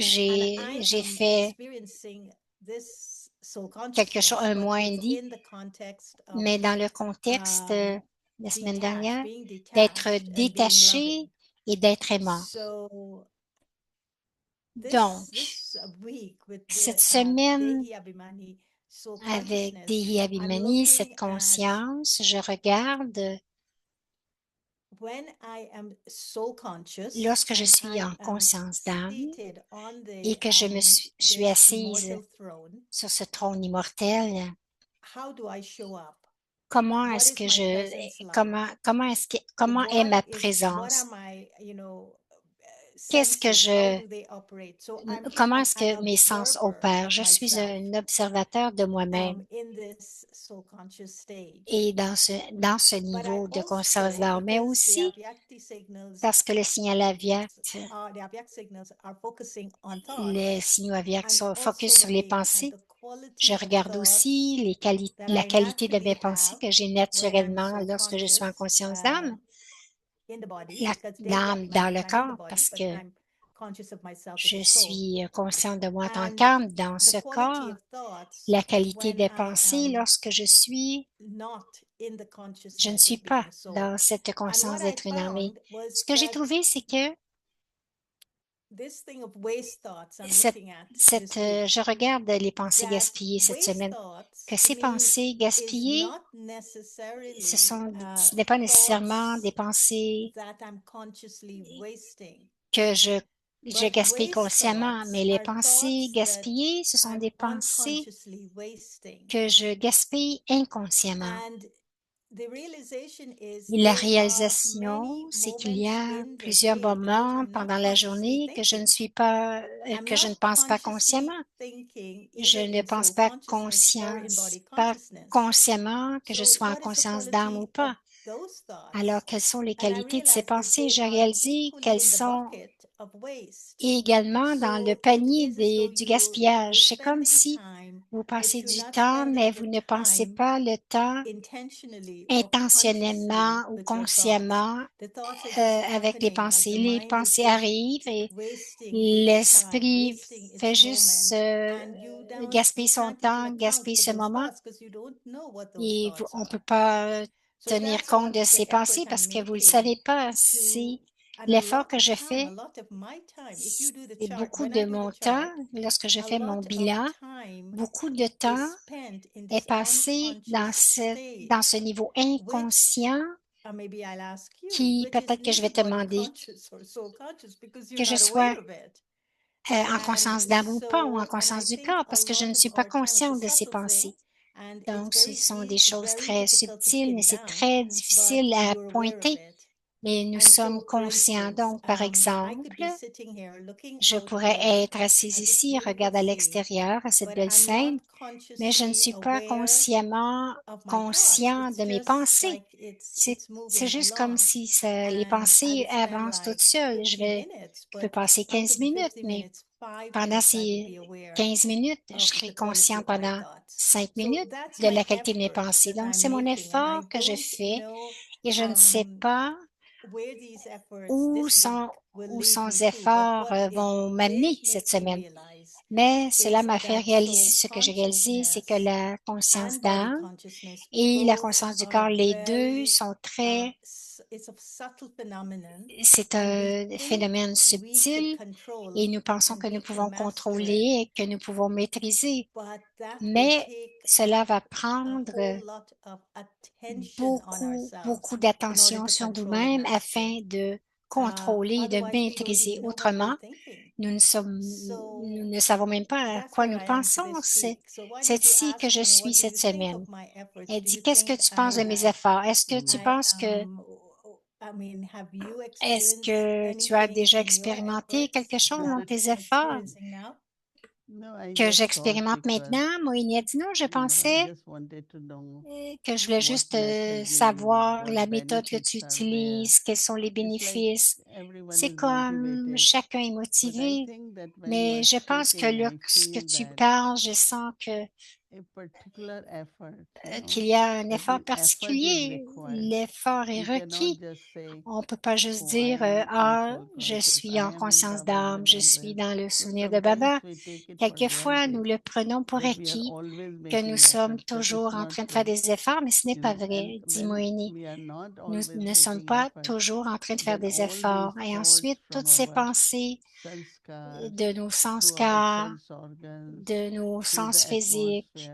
I j'ai am fait experiencing this soul quelque chose, consciousness, un but mois it's indien, in the context of mais dans le contexte la semaine dernière, being d'être detached and being détaché loving. et d'être aimant. So Donc, this week with cette the semaine, Dehi Abhimani soul avec consciousness, Dehi I'm Abhimani, looking cette at conscience, je regarde when I am soul conscious lorsque je and suis I en am conscience d'âme seated on et the que je suis this assise immortal throne. sur ce trône immortel, How do I show up? comment What est-ce is que my presence like? comment est ma What présence? am I, Qu'est-ce que senses? How do they operate? So comment I'm est-ce an que mes sens observer opèrent? of Je suis myself un observateur de moi-même in this soul conscious stage. et dans ce But I niveau de conscience also, d'âme, mais because the aussi Avyakti signals parce que le signal aviaque, the Avyak signals are focusing on thoughts. les signaux aviaques I'm sont also focus sur les looking at pensées. the quality Je of regarde aussi thoughts that la I qualité de naturally mes pensées have que j'ai when I'm naturellement soul lorsque je suis en conscious conscience d'âme, in the body, because l'âme dans le I'm in the corps, body, parce but que I'm conscious of myself as je a soul. suis consciente de moi en tant And qu'âme dans the ce quality corps, of thoughts la qualité when des I pensées am lorsque not in the je ne consciousness suis of being pas a soul. dans cette And conscience what I d'être une âme. Et found was ce que j'ai that trouvé, c'est que this thing of waste thoughts I'm cette, looking at this week, je regarde les pensées that gaspillées cette waste semaine, thoughts que to ces me pensées is gaspillées, not necessarily ce n'est pas nécessairement thoughts des pensées that I'm consciously wasting, que je but gaspille waste consciemment, mais thoughts les are pensées thoughts that gaspillées, ce sont I'm des pensées unconsciously wasting. que je gaspille inconsciemment. And the realization is Et la there are réalisation, many c'est qu'il y moments a in the plusieurs day in which moments I'm not pendant la consciously journée que je ne thinking. suis pas, I'm que je not ne pense pas consciously consciemment. thinking Je either ne in pense soul pas consciousness or in body pas consciousness. consciemment que je So sois en what is the conscience d'âme ou quality of pas. those Alors, thoughts? quelles sont les And I qualités de ces realized that pensées? they J'ai are réalisé equally qu'elles in the sont bucket of waste. également dans le So it panier is as though du you're gaspillage. C'est comme spending si time, vous but passez you're du not temps, mais spending vous the ne pensez time pas le temps intentionally or intentionnellement consciously ou with your thoughts. consciemment The thoughts are just avec les happening, like pensées. the Les mind is pensées just arrivent et wasting its time, l'esprit wasting fait its juste moment, and gaspiller you son can't even temps, account gaspiller for ce those moment thoughts because you don't know what those et thoughts on ne peut are. pas So tenir that's compte what de the ses effort pensées I'm parce que vous ne le making savez pas. to, Si and a l'effort lot que of je time, a fais, lot of my time. If you do the c'est chart, beaucoup when I de do the mon temps, chart, lorsque je a fais mon lot of bilan, time beaucoup de is temps spent in est this passé unconscious dans stage, ce niveau which inconscient qui peut-être que je vais te demander que je sois en conscience d'âme ou pas, ou en conscience du corps, parce que je ne suis pas consciente de ces pensées. Donc, ce sont des choses très subtiles, mais c'est très difficile à pointer. Mais nous sommes conscients. Donc, par exemple, je pourrais être assise ici, regarde à l'extérieur, à cette belle scène, mais je ne suis pas consciemment conscient de mes pensées. C'est juste comme si les pensées avancent toutes seules. Je peux passer 15 minutes, mais pendant ces 15 minutes, je serai consciente pendant 5 minutes de la qualité de mes pensées. Donc, c'est mon effort que je fais et je ne sais pas où ces efforts vont m'amener cette semaine. Mais cela m'a fait réaliser ce que j'ai réalisé, c'est que la conscience d'âme et la conscience du corps, les deux sont c'est un phénomène subtil et nous pensons que nous pouvons contrôler et que nous pouvons maîtriser. Mais cela va prendre beaucoup d'attention sur nous-mêmes afin de contrôler et de maîtriser. Autrement, nous ne savons même pas à quoi nous pensons. C'est ici que je suis cette semaine. Elle dit, qu'est-ce que tu penses de mes efforts? Est-ce que tu as déjà expérimenté quelque chose dans tes efforts que j'expérimente maintenant? Moïni a dit non, je pensais que je voulais juste savoir la méthode que tu utilises, quels sont les bénéfices. C'est comme chacun est motivé, mais je pense que lorsque tu parles, je sens qu'il y a un effort particulier. L'effort est requis. On ne peut pas juste dire ah, je suis en conscience d'âme, je suis dans le souvenir de Baba. Quelquefois, nous le prenons pour acquis que nous sommes toujours en train de faire des efforts, mais ce n'est pas vrai, dit Moïni. Nous ne sommes pas toujours en train de faire des efforts. Et ensuite, toutes ces pensées de nos sens cars, de nos sens physiques,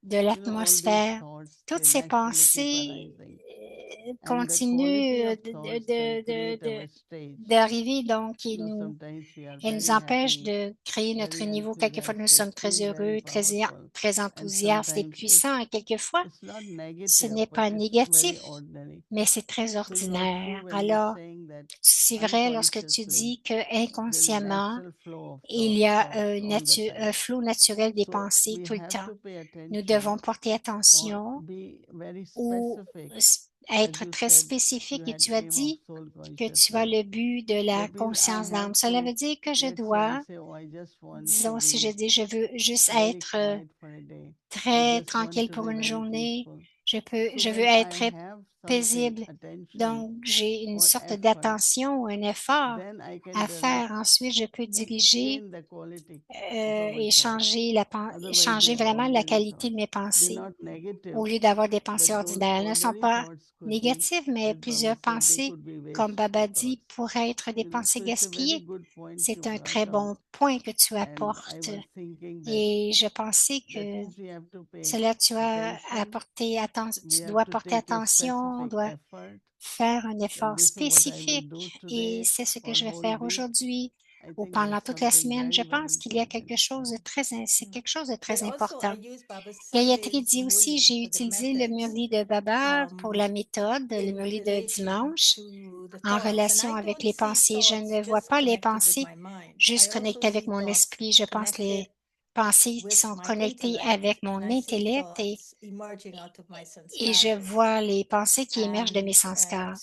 de l'atmosphère, toutes ces pensées continuent d'arriver, donc elles nous empêchent de créer notre niveau. Quelquefois, nous sommes très heureux, très enthousiastes et puissants, et quelquefois, ce n'est pas négatif, mais c'est très ordinaire. Alors, c'est vrai lorsque tu dis que inconsciemment, il y a un flot naturel des pensées tout le temps. Nous devons porter attention ou être très spécifique et tu as dit que tu as le but de la conscience d'âme. Cela veut dire que je dois, disons, si je dis je veux juste être très tranquille pour une journée, je veux être très paisible. Donc, j'ai une sorte d'attention ou un effort à faire. Ensuite, je peux diriger et changer vraiment la qualité de mes pensées au lieu d'avoir des pensées ordinaires. Elles ne sont pas négatives, mais plusieurs pensées, comme Baba dit, pourraient être des pensées gaspillées. C'est un très bon point que tu apportes. Et je pensais que cela, tu dois porter attention, on doit faire un effort spécifique et c'est ce que je vais faire aujourd'hui ou pendant toute la semaine. Je pense qu'il y a c'est quelque chose de très important. Gayatri dit aussi, j'ai utilisé le Murli de Baba pour la méthode, le Murli de dimanche, en relation avec les pensées. Je ne vois pas les pensées juste connectées avec mon esprit. Je pense les pensées qui sont connectées avec mon intellect et je vois les pensées qui émergent de mes sens cars.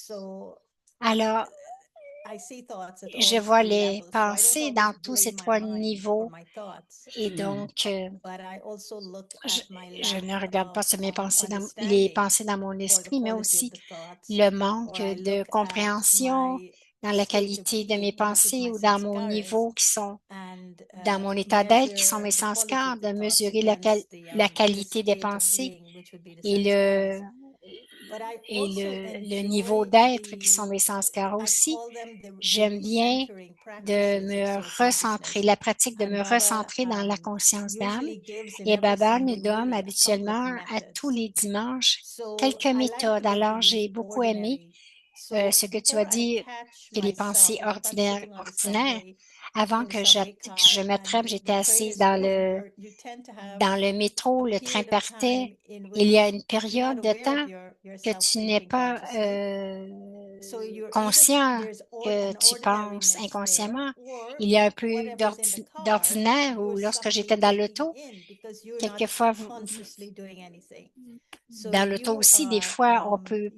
Alors, je vois les pensées dans tous ces trois niveaux et donc je ne regarde pas sur les pensées dans mon esprit, mais aussi le manque de compréhension dans la qualité de mes pensées ou dans mon niveau dans mon état d'être qui sont mes sens cars, de mesurer la qualité des pensées et et le niveau d'être qui sont mes sanskars aussi. J'aime bien de me recentrer, la pratique de me recentrer dans la conscience d'âme. Et Baba nous donne habituellement à tous les dimanches quelques méthodes. Alors, j'ai beaucoup aimé ce que tu as dit, que les pensées ordinaires. Avant que je m'attrape, j'étais assise dans le métro, le train partait. Il y a une période de temps que tu n'es pas conscient que tu penses inconsciemment. Il y a un peu d'ordinaire ou lorsque j'étais dans l'auto, quelquefois, dans l'auto aussi, des fois, on peut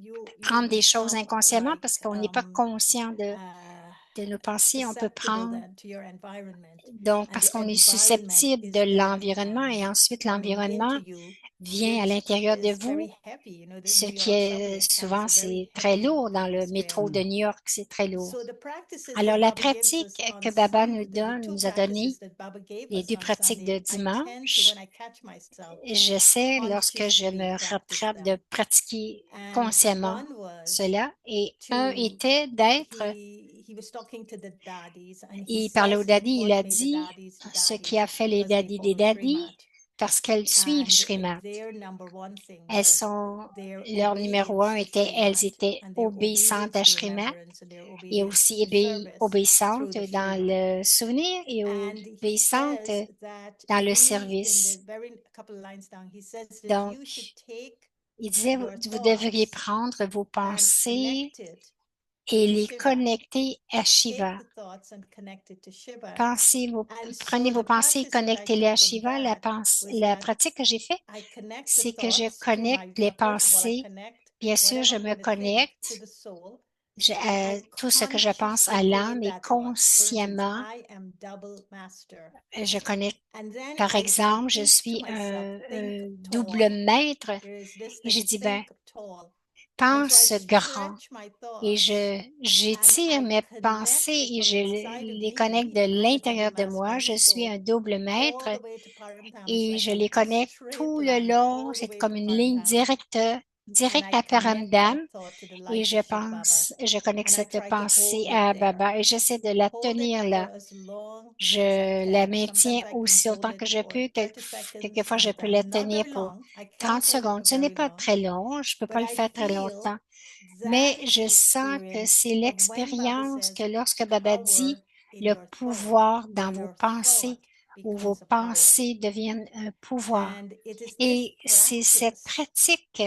prendre des choses inconsciemment parce qu'on n'est pas conscient de nos pensées. On peut prendre, donc, parce qu'on est susceptible de l'environnement et ensuite l'environnement vient à l'intérieur de vous, ce qui est souvent, c'est très lourd dans le métro de New York, c'est très lourd. Alors, la pratique que Baba nous a donné, les 2 pratiques de dimanche, j'essaie, lorsque je me rattrape, de pratiquer consciemment cela. Et un était d'être, il parlait au daddy, il a dit ce qui a fait les daddies des daddies, parce qu'elles suivent Shrimad. Elles sont, leur numéro 1 était, elles étaient obéissantes à Shrimad et aussi obéissantes dans le souvenir et obéissantes dans le service. Donc, il disait, vous devriez prendre vos pensées et les connecter à Shiva. Prenez vos pensées et connectez-les à Shiva. La pratique que j'ai faite, c'est que je connecte les pensées. Bien sûr, je me connecte à tout ce que je pense à l'âme et consciemment, je connecte. Par exemple, je suis un double maître et j'ai dit, ben, pense grand. Et j'étire mes pensées et je les connecte de l'intérieur de moi. Je suis un double maître et je les connecte tout le long. C'est comme une ligne directe à Paramdam. Et je connecte cette pensée à Baba et j'essaie de la tenir là. Je la maintiens aussi autant que je peux. Quelquefois, je peux la tenir pour 30 secondes. Ce n'est pas très long. Je ne peux pas le faire très longtemps. Mais je sens que c'est l'expérience que lorsque Baba dit le pouvoir dans vos pensées, où vos pensées deviennent un pouvoir. Et c'est cette pratique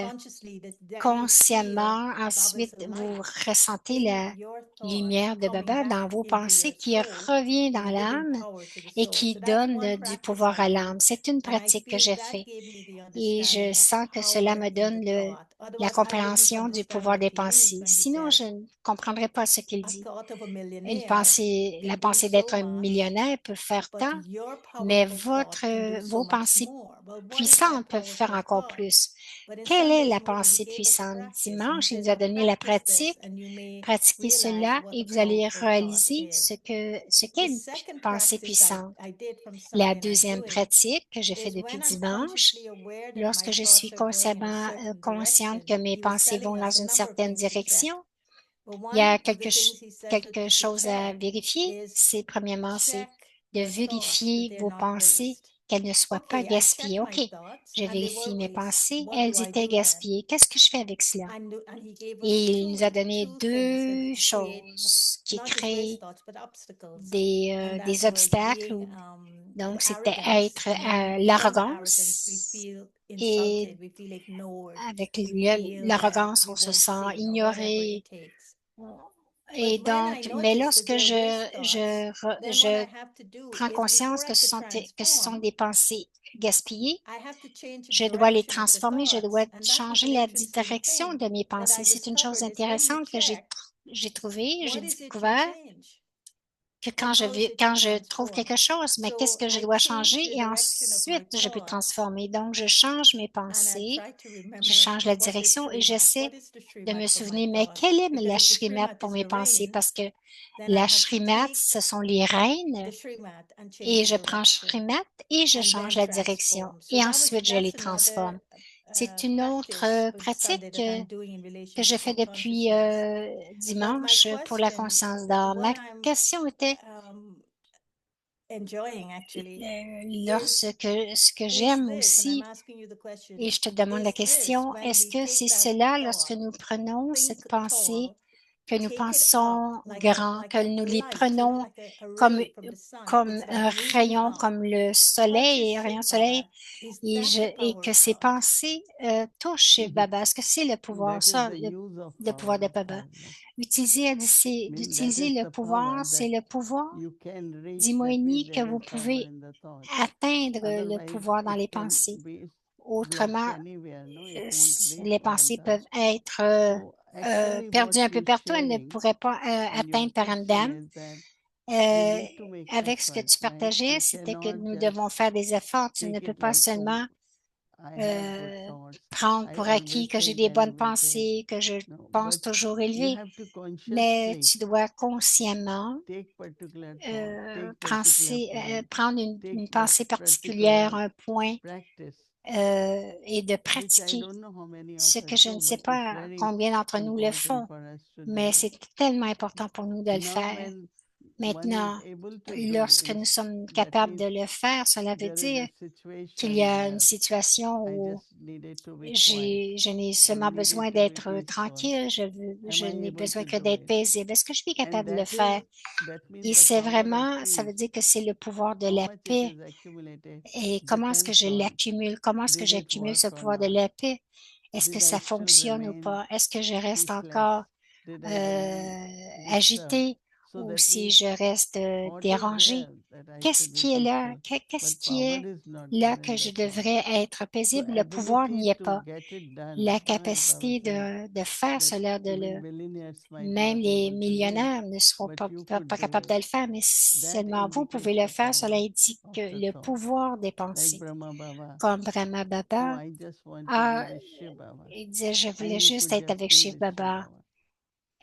consciemment, ensuite, vous ressentez la lumière de Baba dans vos pensées qui revient dans l'âme et qui donne du pouvoir à l'âme. C'est une pratique que j'ai faite et je sens que cela me donne la compréhension du pouvoir des pensées. Sinon, je ne comprendrais pas ce qu'il dit. La pensée d'être un millionnaire peut faire tant, mais vos pensées puissantes peuvent faire encore plus. Quelle est la pensée puissante? Dimanche, il nous a donné la pratique. Pratiquez cela et vous allez réaliser ce qu'est une pensée puissante. La deuxième pratique que je fais depuis dimanche, lorsque je suis consciemment consciente que mes pensées vont dans une certaine direction, il y a quelque chose à vérifier. Premièrement, c'est de vérifier vos pensées, qu'elles ne soient pas gaspillées. OK, je vérifie mes pensées, elles étaient gaspillées. Qu'est-ce que je fais avec cela? Et il nous a donné 2 choses qui créent des obstacles. Donc, c'était être l'arrogance. Et avec l'arrogance, on se sent ignoré. Et donc, mais lorsque je prends conscience que ce sont des pensées gaspillées, je dois les transformer, je dois changer la direction de mes pensées. C'est une chose intéressante que j'ai trouvée, j'ai découvert que quand je trouve quelque chose, mais qu'est-ce que je dois changer et ensuite je peux transformer. Donc, je change mes pensées, je change la direction et j'essaie de me souvenir, mais quelle est la Shrimat pour mes pensées? Parce que la Shrimat, ce sont les rênes et je prends Shrimat et je change la direction et ensuite je les transforme. C'est une autre pratique que je fais depuis dimanche pour la conscience d'art. Ma question était, ce que j'aime aussi, et je te demande la question, est-ce que c'est cela lorsque nous prenons cette pensée, que nous pensons grand, que nous les prenons comme, comme un rayon, comme le soleil, un rayon de soleil, et que ces pensées touchent chez Baba? Est-ce que c'est le pouvoir, That is ça, the use of le pouvoir de Baba? awareness. Means that D'utiliser is le the power pouvoir, c'est that le pouvoir. you can reach, Dis-moi, that means que there vous is power pouvez in the thought. atteindre le Otherwise, pouvoir dans it les can pensées. be blocked Autrement, anywhere, no? It won't reach les the pensées center. peuvent être So actually what perdues un peu you're partout. Elles ne sharing pourraient pas and your atteindre par une question dame. is that we Euh, need to make avec ce que effort, tu right? partageais, You c'était que cannot nous just devons faire des efforts. Tu ne take peux it pas like, oh, seulement I have good thoughts. prendre I pour always acquis que j'ai think des bonnes elevated. pensées, que je No, pense but toujours you élevé, have to mais consciously tu dois consciemment take particular thought, take particular penser, point, prendre take une pensée particulière, particular un point, practice, et de which I pratiquer. don't know how many of Ce us que je ne do, sais but it's pas very combien d'entre nous le important font, for us to mais do. c'est tellement important pour nous de le Now, faire. when one is Maintenant, able to do lorsque it, nous sommes that capables means de le faire, cela veut there is a dire qu'il y situation a une where situation I où just needed to be quiet je n'ai or seulement needed besoin to be d'être peaceful. tranquille, Am je I n'ai able besoin to que do d'être it? paisible. Est-ce que je suis And capable de le faire? that means Et the c'est power of vraiment, ça veut peace, dire que c'est le pouvoir de how la much it paix. is accumulated, Et comment est-ce que depends je on l'accumule? Comment est-ce que did it j'accumule ce work or pouvoir de not. la paix? Est-ce que Did I ça still fonctionne ou remain pas? Est-ce que je reste peaceless? encore Did I remain disturbed? agitée So ou that si means je reste thought is dérangée? there that I Qu'est-ce should be qui est là? peaceful, Qu'est-ce but qui power est is not là there que in je the thought. devrais être So paisible? Le pouvoir ability n'y est to pas. get it done. La No, as Baba capacité says, de faire that cela, even billionaires might même not be les able to do it, millionnaires ne seront but you pas, could pas do capables it. de le faire, mais That seulement vous pouvez indicates le the faire. Cela power indique of que the le thought. pouvoir des Like pensées. Brahma Baba. Comme Brahma Oh, Baba, I just want to be ah, with Shiv Baba. il disait, je And voulais you juste could être just avec be Shiv with Shiv Baba. Baba.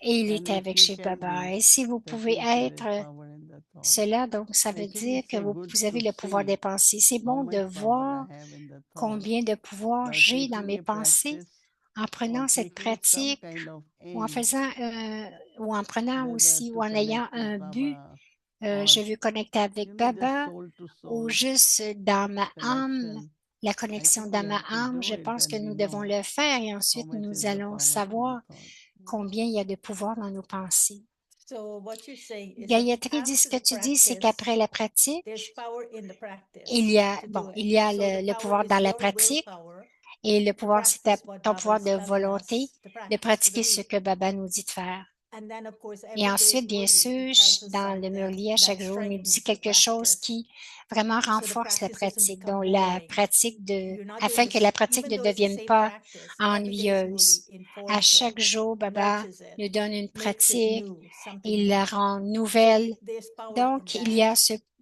Et il And était if avec you Shiv can Baba. be, Et si vous that pouvez means there is être power in the thought. cela, donc ça veut Actually, dire it's que a good vous avez to le pouvoir des see pensées. C'est how bon de much power voir I have in the thought combien de pouvoir by j'ai dans taking mes a pensées practice en or prenant cette taking some pratique kind of ou en aim, faisant ou en prenant whether aussi ou to en ayant connect with un but. Baba or, Je veux connecter avec just Baba soul to ou soul juste dans ma âme, connection. la I connexion think we dans ma have to âme. do Je it, pense que then we nous devons know le faire et how ensuite much nous is the allons power in the savoir thought. combien il y a de pouvoir dans nos pensées. So what you're saying is that Gayatri dit, ce que after the tu dis, c'est practice, qu'après la pratique, there's power in the il practice y a, to bon, do it. il y a So the le power pouvoir is dans la your pratique willpower et le to pouvoir, c'est practice what ton Baba pouvoir is de telling volonté us to de practice for the pratiquer ce week. que Baba nous dit de faire. And then, of course, Et every day ensuite, in bien Murli, sûr, he tells us dans le something Murli, à that chaque jour, il nous dit strengthens the quelque chose practice. qui vraiment So the renforce la practice doesn't pratique. become Donc, la boring. pratique You're not doing afin que la this, pratique even ne though it's the devienne same pas practice, every day Murli ennuyeuse. À informs it, chaque jour, Baba nurtures it, nous donne une makes it pratique, new, something il la new. rend So nouvelle. there's power in Donc, that.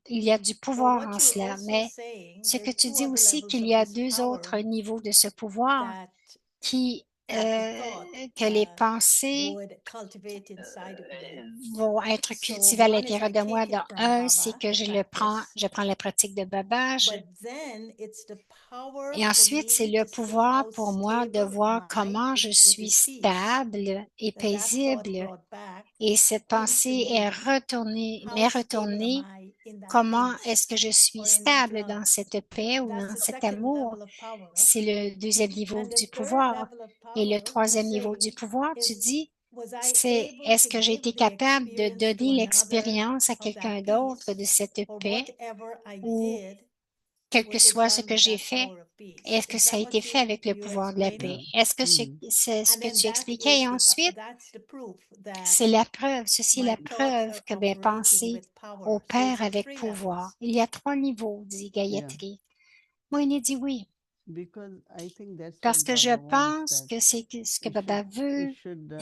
il y a du But pouvoir what en you're cela. also Mais saying, ce que there's tu two dis other aussi levels qu'il of y a this deux autres power niveaux de ce pouvoir that qui, the thought que les pensées would cultivate inside of me. vont être So cultivées à one is l'intérieur I de moi. take it Donc, from un, c'est Baba, que the practice, je prends la pratique de babage. but then it's the power Et for ensuite, c'est me le to see pouvoir how pour moi de stable am voir I comment je it suis is peace stable et that thought paisible. brought back Et cette into pensée est me. m'est How stable am retournée. I in that Comment est-ce peace que je suis or in that stable love? dans cette paix ou That's dans the cet second amour? level of power. C'est le deuxième niveau And the du third pouvoir. level of Et le power, you troisième niveau du say, pouvoir, tu is dis, was I c'est able est-ce to que j'ai été give the capable de experience to donner another l'expérience à of that quelqu'un d'autre de peace? cette Or paix whatever I ou did, quel que was it soit ce done que with j'ai that fait? power of peace? Est-ce que Is ça a that été what fait avec le you're pouvoir de la Yeah. paix? explaining? Est-ce que Mhm. c'est ce And que then tu that expliquais? is Et ensuite, that's the proof that c'est la preuve, ceci est la my thoughts preuve are que mes operating pensées with power. So it's opèrent at avec three pouvoir. levels. Il y a trois niveaux, dit Yeah. Gayatri. Moïne dit oui, Because I think that's parce what que je Baba wants, pense that que c'est ce que Baba it veut. should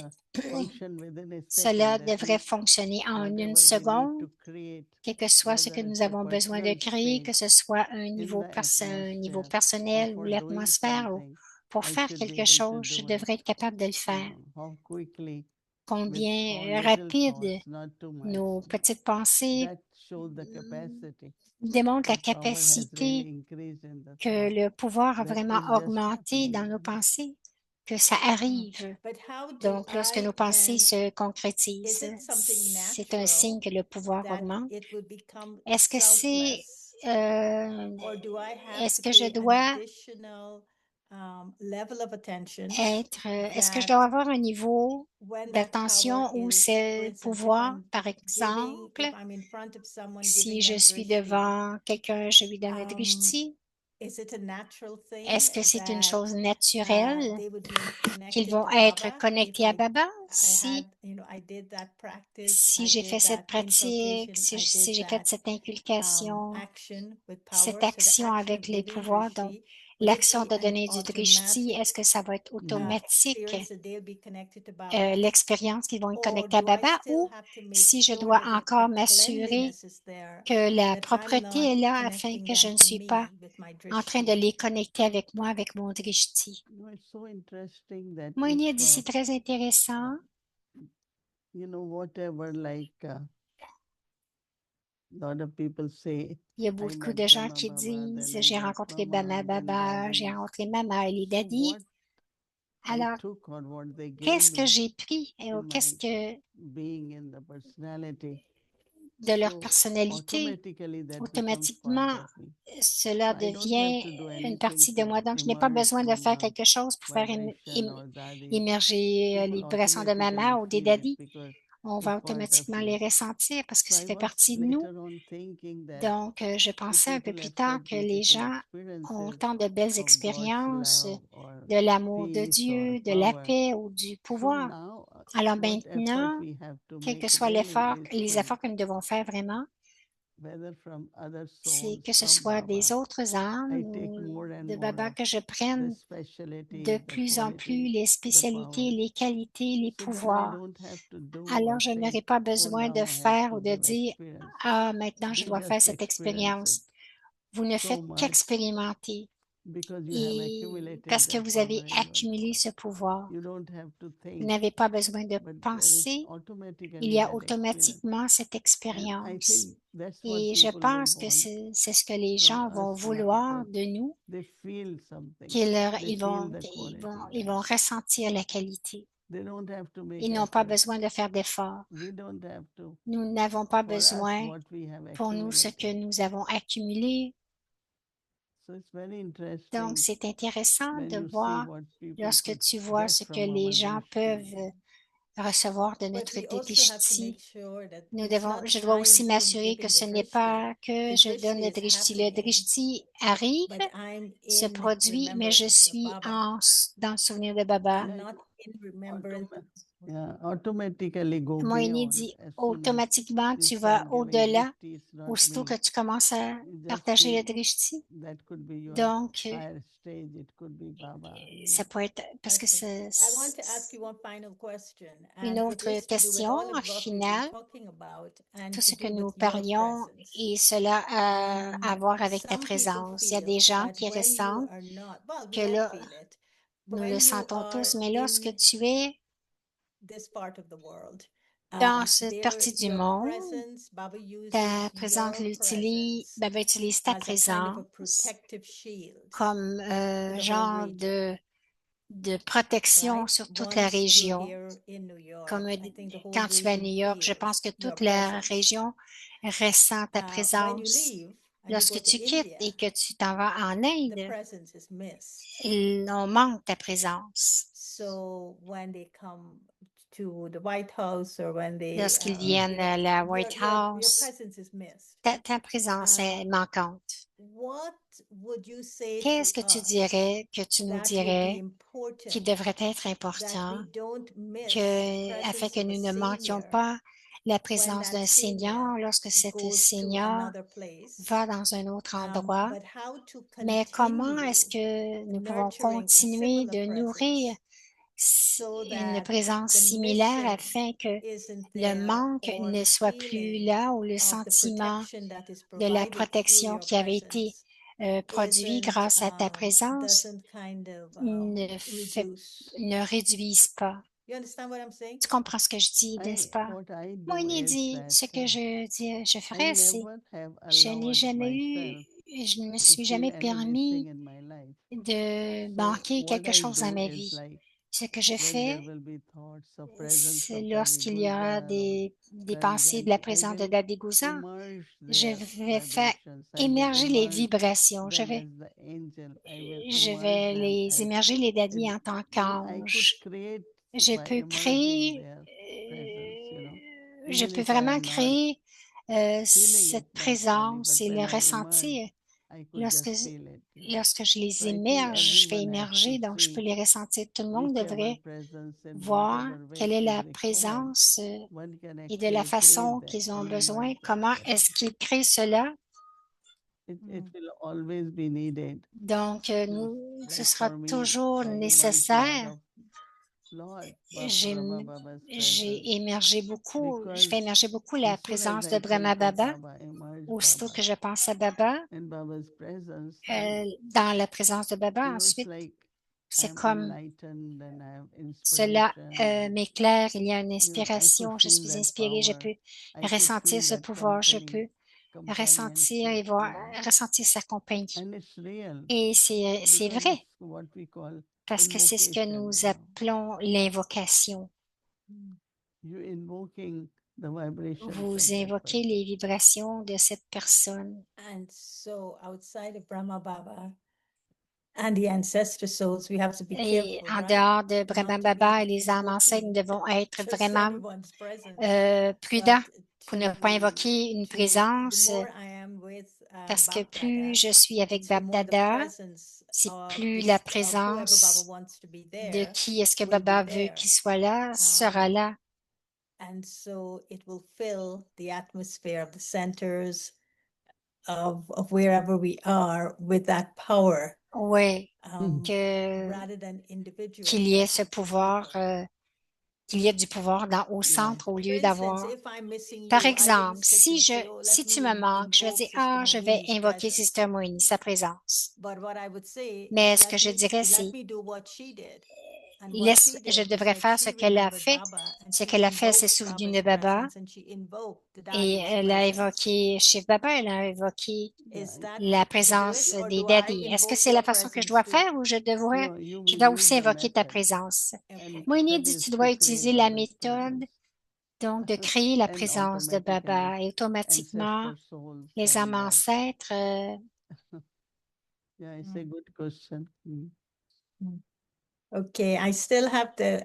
function within a Cela second. That devrait means fonctionner en une whatever we need seconde, to create, quel que soit ce que whether nous it's a avons besoin de personal créer, que state ce soit in the un niveau atmosphere or personnel ou for doing l'atmosphère ou something, pour I faire should be quelque able to chose, je do it. devrais être capable de le faire. How quickly for combien little rapide thoughts, not too nos much. petites pensées That shows the capacity. démontrent la The power has really capacité increased in the que thought. le pouvoir a That vraiment is just augmenté dans happening, nos you know. pensées, que ça arrive. But how do Donc, lorsque nos I pensées then, se is concrétisent, it something c'est un signe natural que le pouvoir that augmente. it will become Est-ce que c'est, selfless? Or do I have est-ce to que je pay an dois additional level of attention est-ce que je that dois avoir un niveau when that power d'attention où is, for c'est instance, pouvoir, par if exemple, I'm in front of someone si giving je them suis drishti, devant quelqu'un, je lui donne le um, drishti, is it a natural thing est-ce que c'est une that chose naturelle they would be qu'ils connected vont to être Baba if connectés à Baba I had, I did that practice, si I j'ai did fait cette that pratique, inculcation, I si did j'ai fait that cette inculcation, action with cette power. So the action action avec of les giving pouvoirs, donc drishti, would it l'action be de an donner du drishti, automatic est-ce que ça va être automatique, experience that they'll be connected to Baba? l'expérience qu'ils vont être Or connectés à do I Baba, still ou have to make si je sure dois that encore the m'assurer cleanliness is there, que la that I'm propreté not est là afin connecting que je them ne to suis pas me with my en train de drishti? les connecter avec moi avec mon drishti. No, it's so interesting that Moïni a if, dit c'est très intéressant. whatever, like, lot of people say, Il y a I beaucoup met de gens Brahma qui Baba, disent then I j'ai met rencontré Mama, Bama then Baba, j'ai Daddy. rencontré Mama et les So daddies. what I Alors, took or what they gave qu'est-ce que me j'ai pris et in qu'est-ce my que being in the personality, de leur so personnalité, automatically that becomes automatiquement, part of me. cela So I don't have devient to do une anything partie de to moi. Donc, je n'ai pas emerge besoin de from faire a quelque chose pour faire vibration or Daddy. émerger les People vibrations de Mama automatically ou des feel it daddies. because On it's va part of automatiquement les you. ressentir parce que So ça I fait was partie de nous. later on thinking that Donc, je if pensais un peu people plus have tard such que les beautiful gens ont experiences tant de belles of God's expériences love or de l'amour de peace or Dieu, de la power, paix ou du so pouvoir. now Alors what effort maintenant, we have to quel que make soit really l'effort, is les from efforts que nous devons faire vraiment, whether from other c'est souls, que ce from soit des Baba, autres âmes I take ou more and de more Baba of que je the prenne de speciality, the plus en plus quality, les the spécialités, power, les qualités, les so that I pouvoirs. don't have to do Alors, or je say, n'aurai pas oh, besoin de now I have faire to ou de give dire, experience. ah, maintenant je They dois faire just cette experience it expérience. Vous ne so faites much qu'expérimenter. because you have Et accumulated parce que that vous avez power in your accumulé ce pouvoir, You don't have to vous think, n'avez pas besoin de but there is penser, il automatically y a that experience. automatiquement cette And I expérience. think that's what Et je people will pense que want c'est ce que les from gens us vont too, vouloir because de nous, they feel something. qu'ils They feel the quality ils that vont ressentir la qualité. they don't have to make Ils n'ont pas effort. besoin de faire d'efforts. We don't have to. Nous n'avons pas For us, besoin what we have pour nous ce que accumulated. nous avons accumulé. So it's very Donc, interesting c'est intéressant when de you see voir what people lorsque could tu vois get ce que from les our gens drishti. peuvent recevoir de But notre we also have to make drishti. sure that Nous it's devons, not je dois I aussi am who is m'assurer que giving the ce n'est drishti. pas que The je donne drishti le is drishti. Le happening, drishti arrive, but I'm se in produit, mais je remembrance of suis Baba. dans le souvenir de Baba. I'm not in remembrance. Automatically go Moïni beyond dit, as soon as automatiquement, you tu start vas giving au-delà, drishti. It's not aussitôt me. que tu commences à You just partager le feel drishti. that could be your Donc, higher stage. It could be Baba. ça peut être, parce que Okay. I want to ask you one final question, une and it autre is to do with all question of what we've been finale, talking about and tout to ce que do nous with your parlions presence. et cela a à voir avec ta Some people présence. Il y a des feel gens that qui when you ressentent are not, well, que we all là, feel it, nous le when you sentons are tous, mais lorsque in tu es this part of the world, dans cette there, partie du your monde, presence, Baba ta uses présence your presence Baba utilise ta as a kind of a présence protective shield comme to the whole genre region, de protection right? sur toute la Once you're région. here in New York, Comme I think the whole quand tu vas à region New York, je feels pense que your toute la presence. région ressent ta When you présence. leave and you go Lorsque to tu quittes India, et que tu t'en vas en the Inde, presence is missed. on manque ta présence. So when they come to the White House or when they, Lorsqu'ils viennent à la White your House, presence is missed. ta présence est manquante. What would you say Qu'est-ce to que tu us dirais, que tu nous that would be dirais, qui important devrait être that important, we don't miss the afin presence que of a nous ne manquions senior pas la when présence that d'un senior senior lorsque cet goes to senior another place? va dans un autre endroit? But how to Mais comment continue est-ce que nous pouvons nurturing a continuer similar de nourrir presence so une that présence the similaire missing afin que isn't le there manque or ne the soit plus feeling là ou le of the sentiment protection that is de la provided through protection your qui avait été presence produit grâce à ta présence doesn't kind of ne reduce. réduisent pas. You understand what I'm saying? Tu comprends ce que je dis, n'est-ce pas? What I do Moïni is dit, ce that que je I ferais, c'est, never have je n'ai allowed jamais myself je ne me to suis feel jamais anything permis in my life. de So manquer what quelque I chose dans do ma is vie. like Ce que je when there fais, will be thoughts of presence c'est of Daddy lorsqu'il y aura Guzar or des Daddy pensées de la Janki, I présence de will Daddy Guzan, immerse je their vais faire vibrations. I will émerger les immerse vibrations. them as the angel. I will Je immerse vais them les as émerger, les daddies in, en tant I could qu'anges. create Je by peux immersing créer, their presence, je even peux if I vraiment am not créer feeling it cette naturally, présence but et when le I immerse, ressentir. I could Lorsque, just feel it. lorsque je So les I think émerge, je fais everyone has to émerger, donc je peux see les ressentir. Tout le monde whichever devrait presence in voir whatever way quelle est is la required. présence One can et de la actually create façon that qu'ils ont and besoin. immerse Comment themselves. est-ce qu'ils créent cela? It will always be needed. Donc, ce Like sera for me, toujours I immerse nécessaire. J'ai Brahma Baba's presence j'ai émergé beaucoup, je because fais émerger beaucoup la as soon as présence de I Brahma think of Baba. Baba, immerse Aussitôt Baba que je pense à Baba, and Baba's presence, then dans la présence de Baba, feels ensuite, like c'est I'm comme enlightened and I have cela inspiration and m'éclaire, il y a une I could inspiration, je feel suis that inspirée, je power. peux I could ressentir feel ce that pouvoir, je peux ressentir companionship, et voir, ressentir sa compagnie. And it's real Et c'est because vrai, it's what we call parce que c'est ce que invocation, nous appelons l'invocation. You invoking the vibrations of Vous that invoquez person. les vibrations de cette personne. And so outside of Brahma Baba and the ancestor souls, we have to be Et careful, en right? dehors de Not Brahma to Baba be et les âmes ancêtres, nous invoking devons être just vraiment anyone's presence, prudents but pour ne pas invoquer une présence, the more I am with parce que Bab plus Dada, je suis avec it's the Bab more the Dada, presence c'est of plus la of whoever Baba présence wants to be de there qui est-ce que will be Baba veut there. qu'il soit là, sera là. And so it will fill the atmosphere of the centers of wherever we are with that power, Oui, rather than individual qu'il y ait ce presence. pouvoir, qu'il y ait du pouvoir au centre au For lieu instance, d'avoir. if I'm missing Par you, I wouldn't exemple, sit and say, oh, si let tu me me manques, je vais invoke dire, Sister je vais Moini's invoquer presence. Sister Moini, sa présence. But what I would say Mais is ce que je dirais, c'est, let me do what she did. And what she je did was devrais that faire ce she qu'elle a remembered fait. Baba and Ce she qu'elle a fait, c'est invoked souvenir Baba's de Baba presence and she invoked the et daddy's elle a presence. évoqué Shiv Baba, elle a évoqué Is that la to do présence it, or des do I daddies. Est-ce que invoke c'est la your façon que je presence dois too? faire ou No, you je will dois use aussi the invoquer ta method. présence? Okay. Moïni Method dit, is tu to dois create utiliser la Baba's méthode, presence. donc de créer la And présence de Baba et automatiquement, ancestor souls les âmes and ancêtres, yeah, it's a good question. Okay, I still have the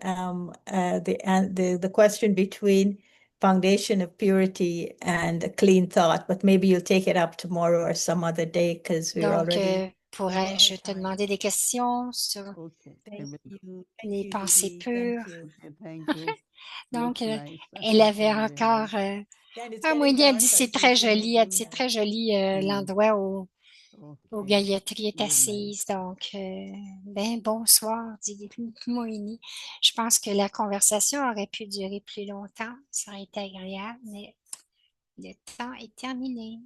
question between foundation of purity and a clean thought, but maybe you'll take it up tomorrow or some other day because we're donc, already. pourrais-je te demander des questions sur Okay. Thank you. les Thank you, pensées Didi. pures? Thank you. Okay, thank you. Donc, Looks nice. elle avait from encore, behind. And it's Moïni getting a dit, dark, c'est très joli, elle dit, c'est now. très joli l'endroit où Okay. Gayatri est Good night. assise. Donc, bonsoir, dit Moïni. Je pense que la conversation aurait pu durer plus longtemps. Ça aurait été agréable, mais le temps est terminé.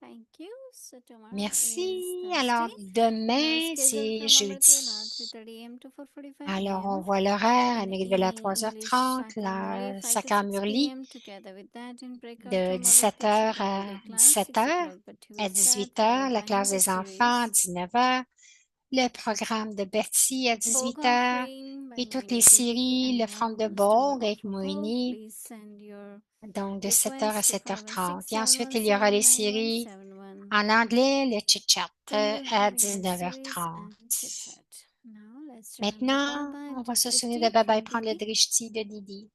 Thank you. So tomorrow Merci. is Alors, Thursday. demain, Scheduled c'est from Amritwala, jeudi. 3:30 AM to 4:45 Alors, on PM. voit l'horaire, In Amérique-de-la English, 3h30, Sakamurli, la 5 to 6 Sakamurli PM. Together with that, in breakout de room, 17h Avyakti à Yoga class, 6 17h, o'clock, but à Tuesday, 18h, followed la by classe Hindu des enfants à series. 19h, le programme de Betty à Folk 18h offering by et toutes les Moini Didi. séries, le front Anyone de wants to Bourg avec offer folk, Moïni, please send your donc de 7h à request to 7h30. Et ensuite, il y aura 516-717-9171 les séries 9171. en anglais, le chit-chat Continue à having your series 19h30. and chit chat. Now let's remember Maintenant, Baba on and va take se this souvenir tea de Baba et from prendre le Didi. drishti de Didi.